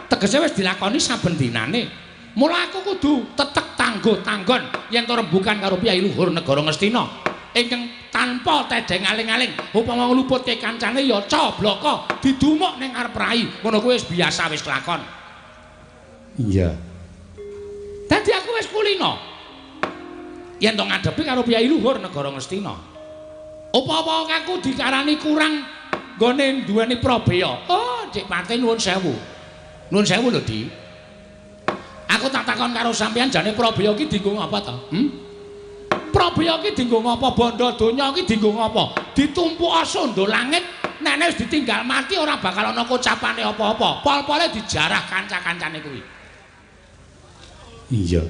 S1: Tegese wis dilakoni saben dinane. Mula aku kudu tetek tangguh-tanggon yen to rembugan karo piyai luhur negara Ngastina ingkang tanpa tedeng aling-aling upama ngluput ke kancane ya cobloko didumuk ning arep rai. Ngono kuwi wis biasa wis kelakon. Iya. Dadi aku wis kulino yen to ngadepi karo piyai luhur negara Ngastina. Apa-apa aku dikarani kurang nggone duweni probaya. Oh, Cik Pati nuwun sewu. Nuwun sewu lho, Di. Aku tak takon karo sampeyan jane probaya iki dienggo ngapa to? Probaya iki dienggo ngapa? Bondo donya iki dienggo ngapa? Ditumpuk sondo langit, nek wis ditinggal mati ora bakal ana kocapane apa-apa. Pol-pole dijarah kanca-kancane kuwi. Iya.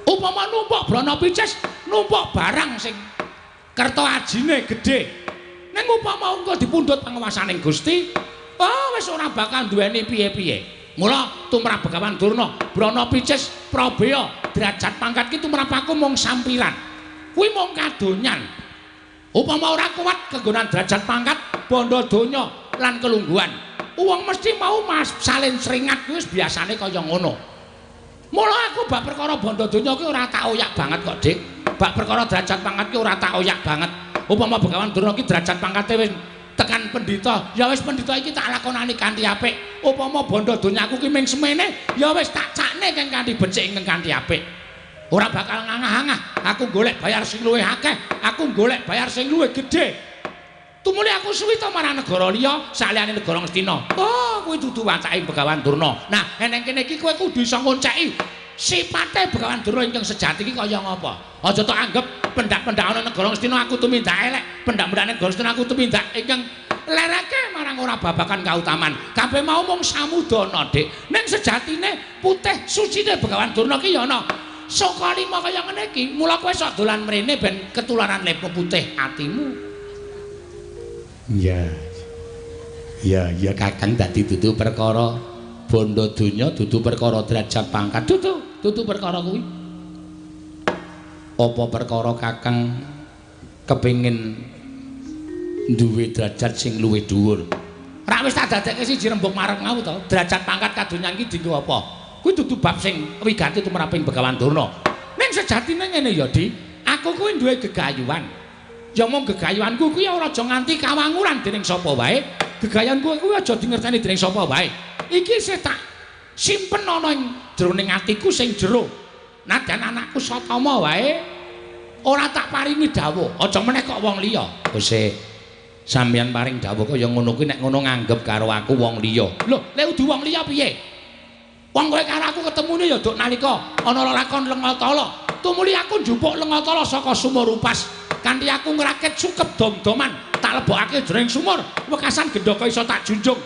S1: Upama numpuk brana picis, numpuk barang sing kerta ajine gedhe. Ning upama engko dipundhut panguwasaning Gusti, wis ora bakal duweni piye-piye. Mula tumrap Begawan Durna, brana picis probaya derajat pangkat ki tumrap aku mung sampiran. Kuwi mung kadonyan. Upama ora kuat kenggonan derajat pangkat, bondo donya lan kelungguhan. Wong mesti mau mas salin seringat kuwi wis biasane kaya ngono. Mula aku bab perkara bondo donya ki ora tak oyak banget kok, Dik. Bab perkara derajat pangkat ki ora tak oyak banget. Upama Begawan Durna ki derajat pangkate wis tekan pendhita, ya wis pendhita iki tak lakonani kanthi apik. Upama bondo donyaku ki ming semene, ya wis tak cakne kang kanthi becik ing kanthi apik. Ora bakal ngangah-angah, aku golek bayar sing luwih akeh, aku golek bayar sing luwih gedhe.
S2: Tumuli aku suwi to marang negara liya saliyane negara Ngastina. Oh, kuwi dudu wacake Begawan Durna. Nah, eneng kene iki kowe kudu iso ngonceki sipate Begawan Durna ingkang sejati iki kaya ngapa. Aja tok anggap pendak-pendakane negara Ngastina aku tumindak elek, pendak-pendakane negara Ngastina aku tumindak ingkang lereke marang ora babakan kautaman. Kabeh mau mung samudana, Dik. Ning sejatine putih sucine Begawan Durna ki ya ana. Saka lima kaya ngene iki, mula kowe sok dolan mrene ben ketularan lep putih atimu.
S1: Iya. Ya Kakang dadi dudu perkara bondo donya, dudu perkara derajat pangkat. Dudu perkara kuwi. Apa perkara Kakang kepengin duwe derajat sing luwih dhuwur? Rak wis tak dadekke siji rembug marang mau to. Derajat pangkat kadonya iki dienggo apa? Kuwi dudu bab sing wigati tumraping Begawan Durna. Ning sejatine ngene ya, Di. Aku kuwi duwe gegayuhan. Ya mung gegayuhanku kuwi ora aja nganti kawanguran dening sapa wae. Gegayanku kuwi aja dingerteni dening sapa wae. Iki sing tak simpen ana ing jroning atiku sing jero. Nadyan anakku Satama wae ora tak paringi dawuh, aja meneh kok wong liya. Wis sampeyan paring dawuh kaya ngono kuwi nek ngono nganggep karo aku wong liya. Lho, lek udu wong liya piye? Wong kowe karo aku ketemune ya duk nalika ana lakon Lengatala. Tumuli aku njupuk Lengatala saka sumur upas. Kanthi aku ngrakit sukep dom-doman tak lebokake jroning sumur wekasan gendaka iso tak junjung.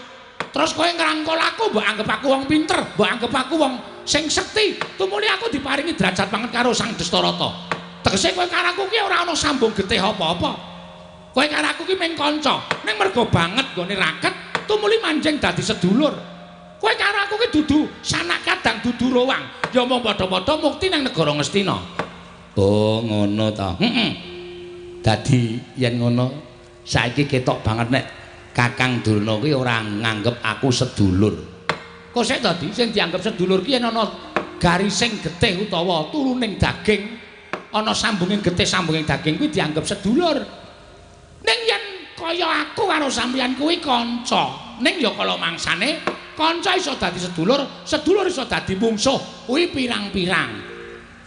S1: Terus kowe ngrangkul aku mbok anggap aku wong pinter, mbok anggap aku wong sing sekti. Tumuli aku diparingi derajat banget karo Sang Dastarata. Tegese kowe karo aku ki ora ana sambung getih apa-apa. Kowe karo aku ki mung kanca, ning mergo banget nggone raket, tumuli manjing dadi sedulur. Kowe karo aku ki dudu sanak kadang dudu rowang. Ya mung padha-padha mukti nang negara Ngastina. Oh, ngono ta. Dadi yen ngono saiki ketok banget nek Kakang Durna kuwi ora nganggep aku sedulur. Kok sik dadi sing dianggep sedulur ki yen ana garising getih utawa turuning daging, ana sambunging getih sambunging daging kuwi dianggep sedulur. Ning yen kaya aku karo sampeyan kuwi kanca, ning ya kala mangsane kanca iso dadi sedulur, sedulur iso dadi mungsuh, kuwi pirang-pirang.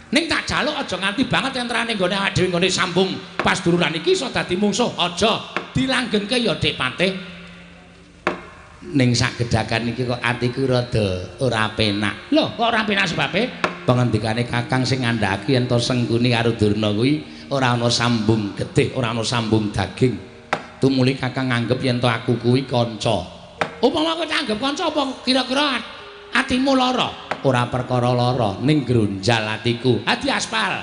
S1: Ning tak jaluk aja nganti banget entrane nggone awake dhewe nggone sambung pas duluran iki iso dadi mungsuh. Aja dilanggengke ya Dik Patih. Ning sagedhakan iki kok atiku rada ora penak. Lho, kok ora penak sebabe? Pangendikane Kakang sing ngandhaki yen to Sengkuni karo Durna kuwi ora ana sambung getih, ora ana sambung daging. Tumuli Kakang nganggep yen to aku kuwi kanca. Upama kowe tak anggap kanca apa kira-kira atimu lara? Ora perkara lara, ning gronjal atiku. Adi aspal.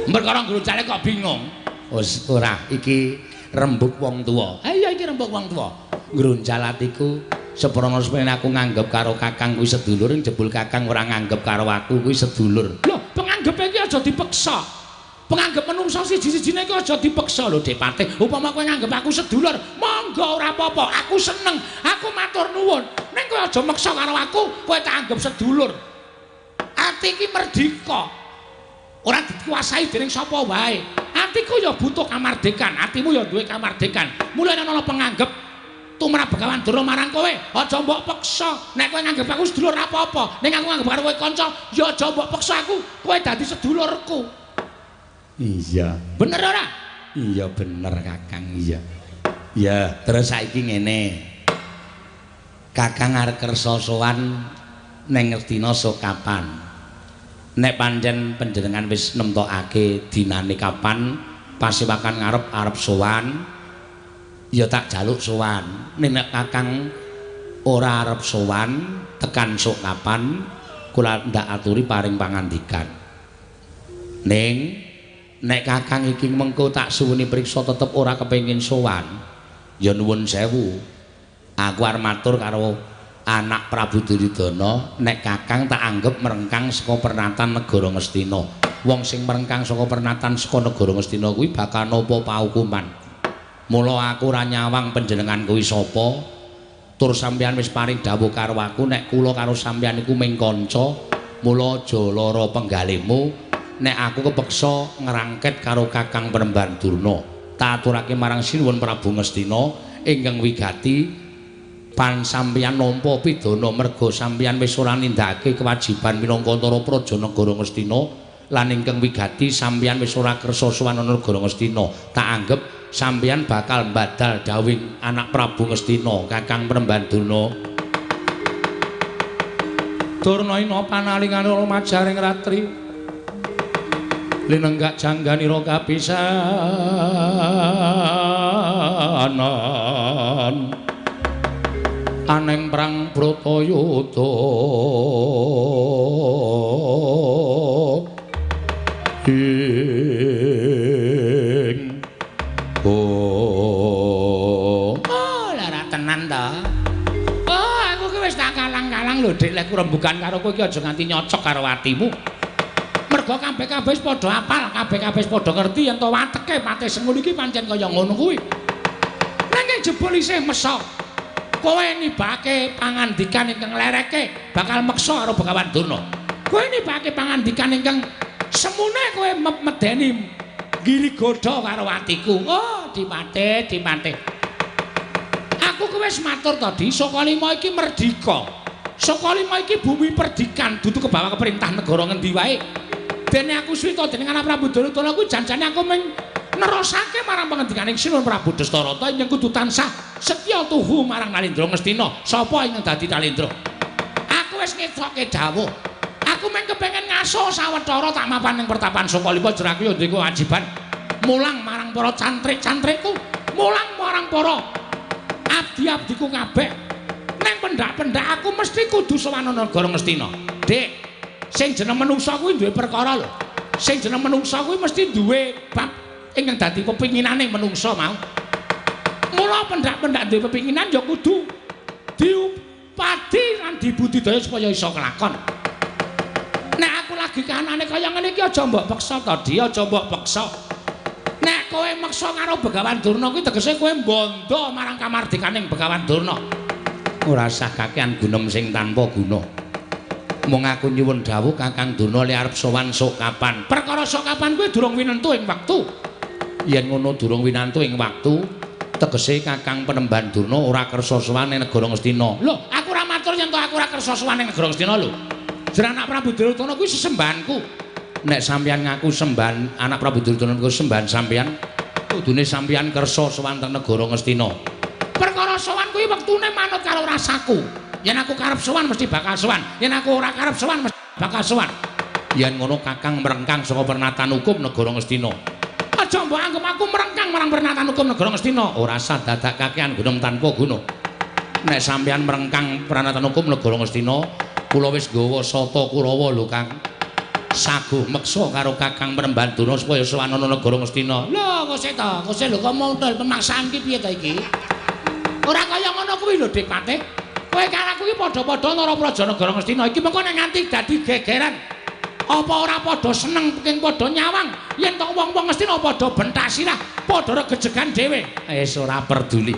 S1: Perkara gronjale kok bingung. Wis ora, iki rembug wong tuwa. Ha iya iki rembug wong tuwa. Gronjal atiku seprono supaya aku nganggep karo Kakang kuwi sedulur, jebul Kakang ora nganggep karo aku kuwi sedulur. Lho, penganggepe iki aja dipeksa. Penganggep menungso siji-sijine iki aja dipeksa lho Dik Patih. Upama kowe nganggep aku sedulur, monggo ora apa-apa. Aku seneng, aku matur nuwun. Ning kowe aja meksa karo aku, kowe tak anggap sedulur. Ati iki merdika. Ora dikuasai dening sapa wae. Atiku ya butuh kamardikan, atimu ya duwe kamardikan. Mulane ana penganggep tumrap Begawan Durna marang kowe, aja mbok peksa. Nek kowe nganggep aku sedulur apa-apa, ning aku nganggep karo kowe kanca, ya aja mbok peksa aku. Kowe dadi sedulurku. Iya. Bener ora? Iya bener Kakang, iya. Ya, terus saiki ngene. Kakang arep kersa sowan ning Ngastina sok kapan? Nek pancen panjenengan wis nemtokake dinane kapan pasiwakan arep sowan, ya tak jaluk sowan. Nek Kakang ora arep sowan, tekan sok kapan kula ndak aturi paring pangandikan. Ning nek Kakang iki mengko tak suwuni priksa tetep ora kepengin sowan, ya nuwun sewu. Aku arep matur karo anak Prabu Duryudana, nek Kakang tak anggap merengkang saka pernatan negara Ngastina. Wong sing merengkang saka pernatan saka negara Ngastina kuwi bakal nampa paukuman. Mula aku ora nyawang panjenengan kuwi sapa. Tur sampeyan wis paring dawuh karo aku nek kula karo sampeyan iku mung kanca, mula aja lara penggalihmu. Nek aku kepeksa ngrangket karo Kakang Penemban Durna, tak aturake marang sinuwun Prabu Ngastina ingkang wigati pan sampeyan nampa pidana merga sampeyan wis ora nindakake kewajiban minangka antara praja negara Ngastina lan ingkang wigati sampeyan wis ora kersa sowan ana negara Ngastina. Tak anggep sampeyan bakal mbadal dawing anak Prabu Ngastina, Kakang Prembanduna. Durna ina panalingan majaring ratri. Linenggak jangganira kapisanan. Aneng perang Bratayuda.
S2: Lara tenan ta. Aku ki wis tak kalang-kalang lho, Dik, lek rembugan karo kowe ki aja nganti nyocok karo atimu. Mergo kabeh-kabeh wis padha apal, kabeh-kabeh wis padha ngerti yen to wateke Patih Sengul iki pancen kaya ngono kuwi. Nanging jebul isih mesa. Kowe nibake pangandikan ingkang lereke bakal meksa karo Begawan Durna. Kowe nibake pangandikan ingkang semune kowe medeni girigoda karo atiku. Oh, Dipatih, Dipatih. Aku kuwi wis matur tadi, Sokalima iki merdika. Sokalima iki bumi perdikan, dudu kebawa keperintah negara ngendi wae. Dene aku swita dening anak Prabu Duryudana kuwi janjane aku mung nerosake marang pangendikaning Sinuhun Prabu Dastarata yen kudu tansah setya tuhu marang Nalendra Ngastina. Sapa ingkang dadi Nalendra? Aku wis ngedoke dawuh. Aku mung kepengin ngaso sawetara tak mapan ning pertapan Sokalima jer aku yo duwe kewajiban mulang marang para cantrik-cantrikku, mulang marang para abdi-abdiku kabeh. Neng pendak-pendak aku mesti kudu sowan ana negara Ngastina. Dik, sing jeneng manungsa kuwi duwe perkara lho. Sing jeneng manungsa kuwi mesti duwe bab ingkang dadi pepinginane manungsa mau. Mula pendak-pendak duwe pepinginan ya kudu diupadi lan dibudidaya supaya iso kelakon. Nek aku lagi kahanane kaya ngene iki aja mbok peksa to, Di, aja mbok peksa. Nek kowe meksa karo Begawan Durna kuwi tegese kowe mbondo marang kamardikaning Begawan Durna. Ora usah kakehan gunem sing tanpa guna. Mung aku nyuwun dawuh Kakang Durna li arep sowan sok kapan. Perkara sok kapan kuwi durung winentu ing wektu. Yen ngono durung winantu ing wektu, tegese Kakang Penemban Durna ora kersa sowan ing negara Ngastina. Lho, aku ora matur yen to aku ora kersa sowan ing negara Ngastina lho. Jer anak Prabu Duryudana kuwi sesembahanku. Nek sampeyan ngaku sembahan anak Prabu Duryudana kuwi sembahan sampeyan, kudune sampeyan kersa sowan teng negara Ngastina. Perkara sowan kuwi wektune manut karo rasaku. Yen aku karep sowan mesti bakal sowan. Yen aku ora karep sowan mesti bakal sowan. Yen ngono Kakang merengkang saka pernatan hukum negara Ngastina. Aja mbok anggap aku merengkang marang pernatan hukum negara Ngastina. Ora usah dadak kakehan gunem tanpa guna. Nek sampeyan merengkang pernatan hukum negara Ngastina, kula wis nggawa sata Kurawa lho, Kang. Saguh meksa karo Kakang Prembanduna supaya sowan ana negara Ngastina. Lho, kok lho kok modal pemaksaan ki piye ta iki? Ora kaya ngono kuwi lho, Dik Patih. Kowe karo aku iki padha-padha Narapraja negara Ngastina iki mengko nek nganti dadi gegeran. Apa ora padha seneng king padha nyawang yen tok wong-wong Ngastina padha bentasirah, padha regejegan dhewe. Wis ora peduli.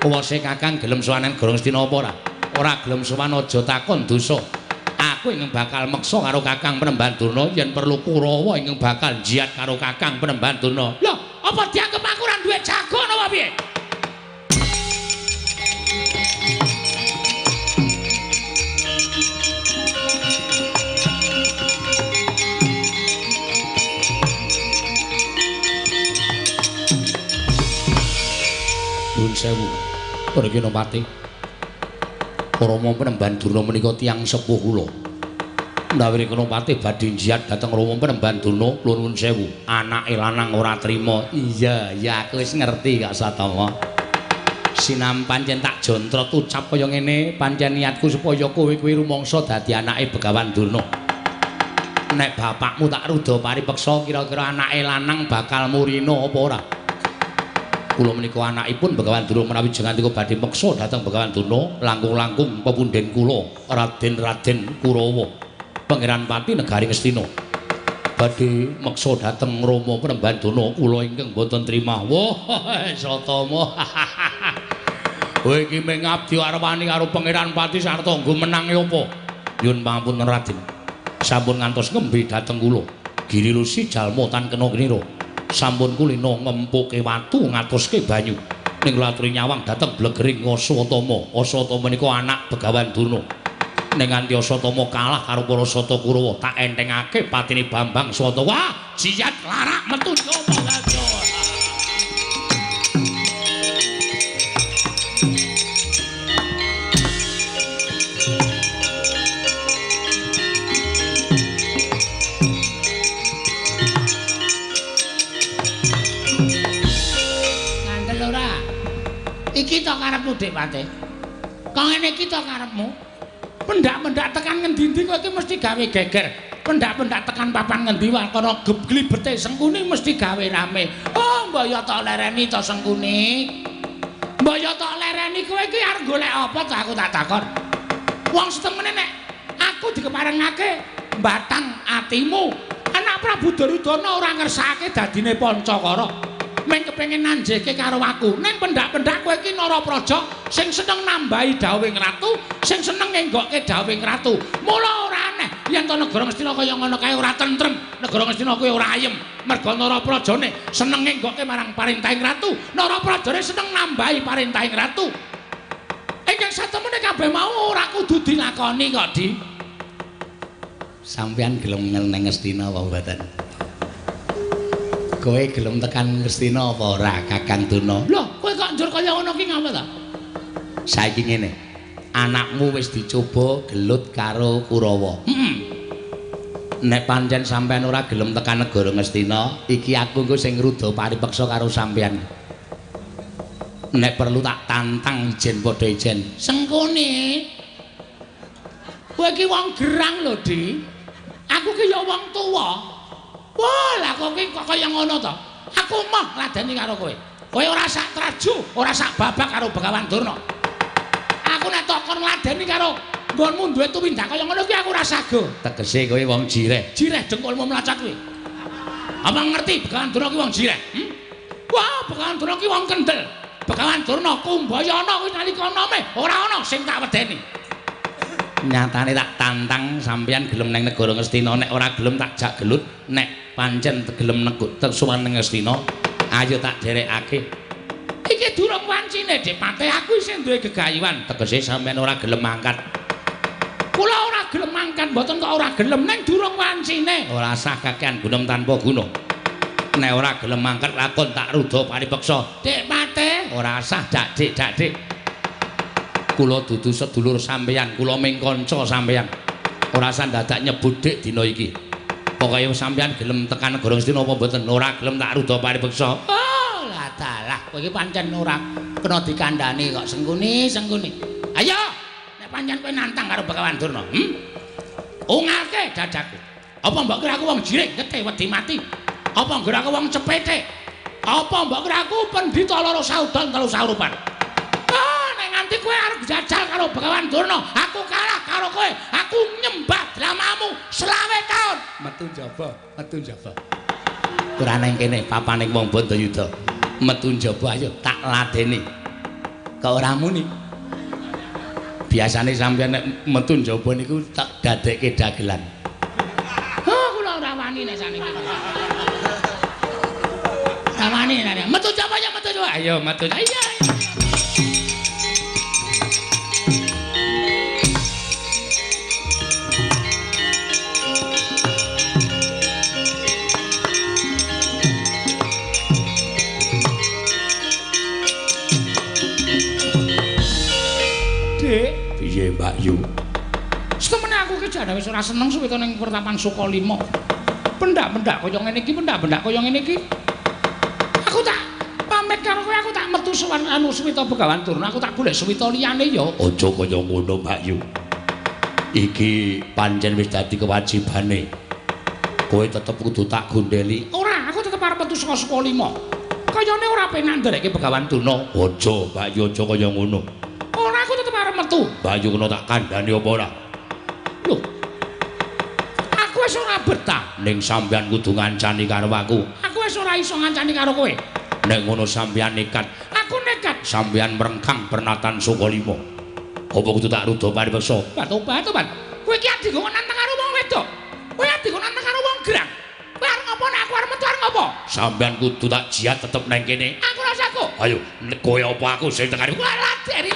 S2: Kuwase Kakang gelem sowan negara Ngastina apa ora? Ora gelem sowan aja takon dosa. Aku ingkang bakal meksa karo Kakang Prembanduna yen perlu Kurawa ingkang bakal jiat karo Kakang Prembanduna. Lho, apa dianggep aku ora duwe jago napa piye? Nuwun sewu. Mriki Nopati. Rama Prembanduna menika tiyang sepuh kula. Ndawiri Nopati badhe jiat dhateng Rama Prembanduna, kula nuwun sewu. Anake lanang ora trima. Iya, ya aku wis ngerti Kak Satama. Sinam pancen tak jontrot ucap kaya ngene, pancen niatku supaya kowe kuwi rumangsa dadi anake Begawan Durna. Nek bapakmu tak rudha paripeksa kira-kira anake lanang bakal murina apa ora? Kula menika anakipun Begawan Durna menawi jangantika badhe meksa dhateng Begawan Durna, langkung-langkung pepunden kula Raden Kurawa, Pangeran Pati negari Ngastina. Badhe meksa dhateng Rama Prembanduna kula ingkang boten trimah. Wah, Satama. Kowe iki mung ngabdi arwani karo Pangeran Pati sarta nggo menange apa? Nyuwun pangapunten Raden. Sampun ngantos ngembe dhateng kula. Giri Lusi jalma tan kena knira. Sampun kulina ngempuke watu ngatuske banyu. Ning kula aturi nyawang dhateng blegering Aswatama. Aswatama menika anak Begawan Durna.
S1: ning nganti Asatama kalah karo para Sata Kurawa tak entengake patine Bambang Swata. Wah, jiat larak metu nyoba gajah.
S2: Ngandel ora? Iki to karepmu, Dik Pate. Kok ngene iki to karepmu? Pendak-pendak tekan ngendi-endi kowe iki mesti gawe geger. Pendak-pendak tekan papan ngendi wae kono glibete Sengkuni mesti gawe rame. Oh, mbok yo tok lereni to Sengkuni. Mbok yo tok lereni kowe iki arep golek apa to aku tak takon. Wong setemene nek aku dikeparengake batang atimu. Anak Prabu Duryudana ora ngersakake dadine Pancakara. Meng kepengin nanjeke karo aku. Ning pendak-pendak kowe iki Narapraja sing seneng nambahi dawuhing ratu, sing seneng ngenggokke dawuhing ratu. Mula ora aneh yen to negara Ngastina kaya ngono kae ora tentrem, negara Ngastina kuwi ora ayem. Merga Naraprajane seneng ngenggokke marang parintahing ratu, Naraprajane seneng nambahi parintahing ratu. Ingkang satemene kabeh mau ora kudu dilakoni kok, Di.
S3: Sampeyan gelem nang Ngastina apa mboten? Kowe gelem tekan Ngastina apa ora Kakang Tuna?
S2: Lho, kowe kok njur kaya ngono ki ngapa ta?
S3: Saiki ngene. Anakmu wis dicoba gelut karo Kurawa. Nek pancen sampean ora gelem tekan negara Ngastina, iki aku engko sing ngruda paripeksa karo sampean. Nek perlu tak tantang ijen padha ijen.
S2: Sengkuni. Kowe iki wong gerang lho, Di. Aku ki ya wong tuwa. Wah, lah kok iki kok kaya ngono to? Aku mah ngladeni karo kowe. Kowe ora sak traju, ora sak babak karo Begawan Durna. Aku nek tok kon ngladeni karo nggonmu duwe tumindak kaya ngono ki aku ora sago.
S3: Tegese kowe wong jireh.
S2: Jireh dengkulmu mlacat kuwi. Apa ngerti Begawan Durna ki wong jireh? Wah, Begawan Durna ki wong kendel. Begawan Durna Kumbayana kuwi nalika enome ora ana sing tak wedeni.
S3: Nyatane tak tantang sampeyan gelem nang negara Ngastina, nek ora gelem tak jak gelut, nek pancen gelem nekuk sowan nang Ngastina, ayo tak derekake.
S2: Iki durung wancine, Dik Pate, aku isih duwe gegayuhan.
S3: Tegese sampeyan ora gelem mangkat.
S2: Kula ora gelem mangkat, mboten kok ora gelem, ning durung wancine.
S3: Ora sah kakean gunem tanpa guna. Nek ora gelem mangkat lakon tak rudha paripeksa.
S2: Dik Pate,
S3: Ora sah dak-dik. Kula dudu sedulur sampeyan, kula ming kanca sampeyan. Ora sah dadak nyebut dik dina iki. Pokoke sampeyan gelem tekan negara Ngastina apa mboten? Ora gelem tak rudha paripeksa.
S2: oh lah dalah, kowe iki pancen ora kena dikandhani kok Sengkuni. Ayo, nek pancen kowe nantang karo Begawan Durna, ungalke dadaku. Apa mbok kira aku wong jirik ngete wedi mati? Apa kira aku wong cepete? Apa mbok kira aku pendhita loro saudan telu saurupan? Nanti kowe arep jajal karo Begawan Durna, aku kalah karo kowe, aku nyembah dramamu 20 taun.
S3: Metu njaba. Ora nang kene papaning wong Bandayuda. Metu njaba ayo tak ladeni. Kok ora muni? Biasane sampeyan nek metu njaba niku tak dadekke dagelan.
S2: Oh, kula ora wani nek saniki. Ora wani nek metu njaba ya metu njaba.
S3: Ayo metu.
S2: Iya.
S3: Piye Mbak Yu?
S2: Setemene aku ki jane wis ora seneng suwe to ning Pertapan Sukalima. Pendak-pendak kaya ngene iki, Aku tak pamit karo kowe, aku tak metu sowan Suwita Begawan Durna, aku tak golek suwita liyane ya.
S3: Aja kaya ngono Mbak Yu. Iki pancen wis dadi kewajibane. Kowe tetep kudu tak gondeli.
S2: Ora, aku tetep arep metu saka Sukalima. Kayane ora penak ndereke Begawan Durna.
S3: Aja Mbak Yu, aja kaya ngono.
S2: Ora, aku tetep arep metu.
S3: Bayu kena tak kandhani apa ora?
S2: Lho. Aku wis ora betah.
S3: Ning sampeyan kudu ngancani karo aku.
S2: Aku wis ora iso ngancani karo kowe.
S3: Nek ngono sampeyan nekat.
S2: Aku nekat.
S3: Sampeyan merengkang Pernatan Sukalima. Apa kudu tak rudha paripeksa?
S2: Tobat. Kowe iki adi kok nantang karo wong wedok. Kowe adi kok nantang karo wong gerang. Kowe arep ngopo nek aku arep metu arep ngopo?
S3: Sampeyan kudu tak jiat tetep nang kene.
S2: Aku rasa kok.
S3: Ayo, nek kowe apa aku sing tekan.
S2: Walah, deri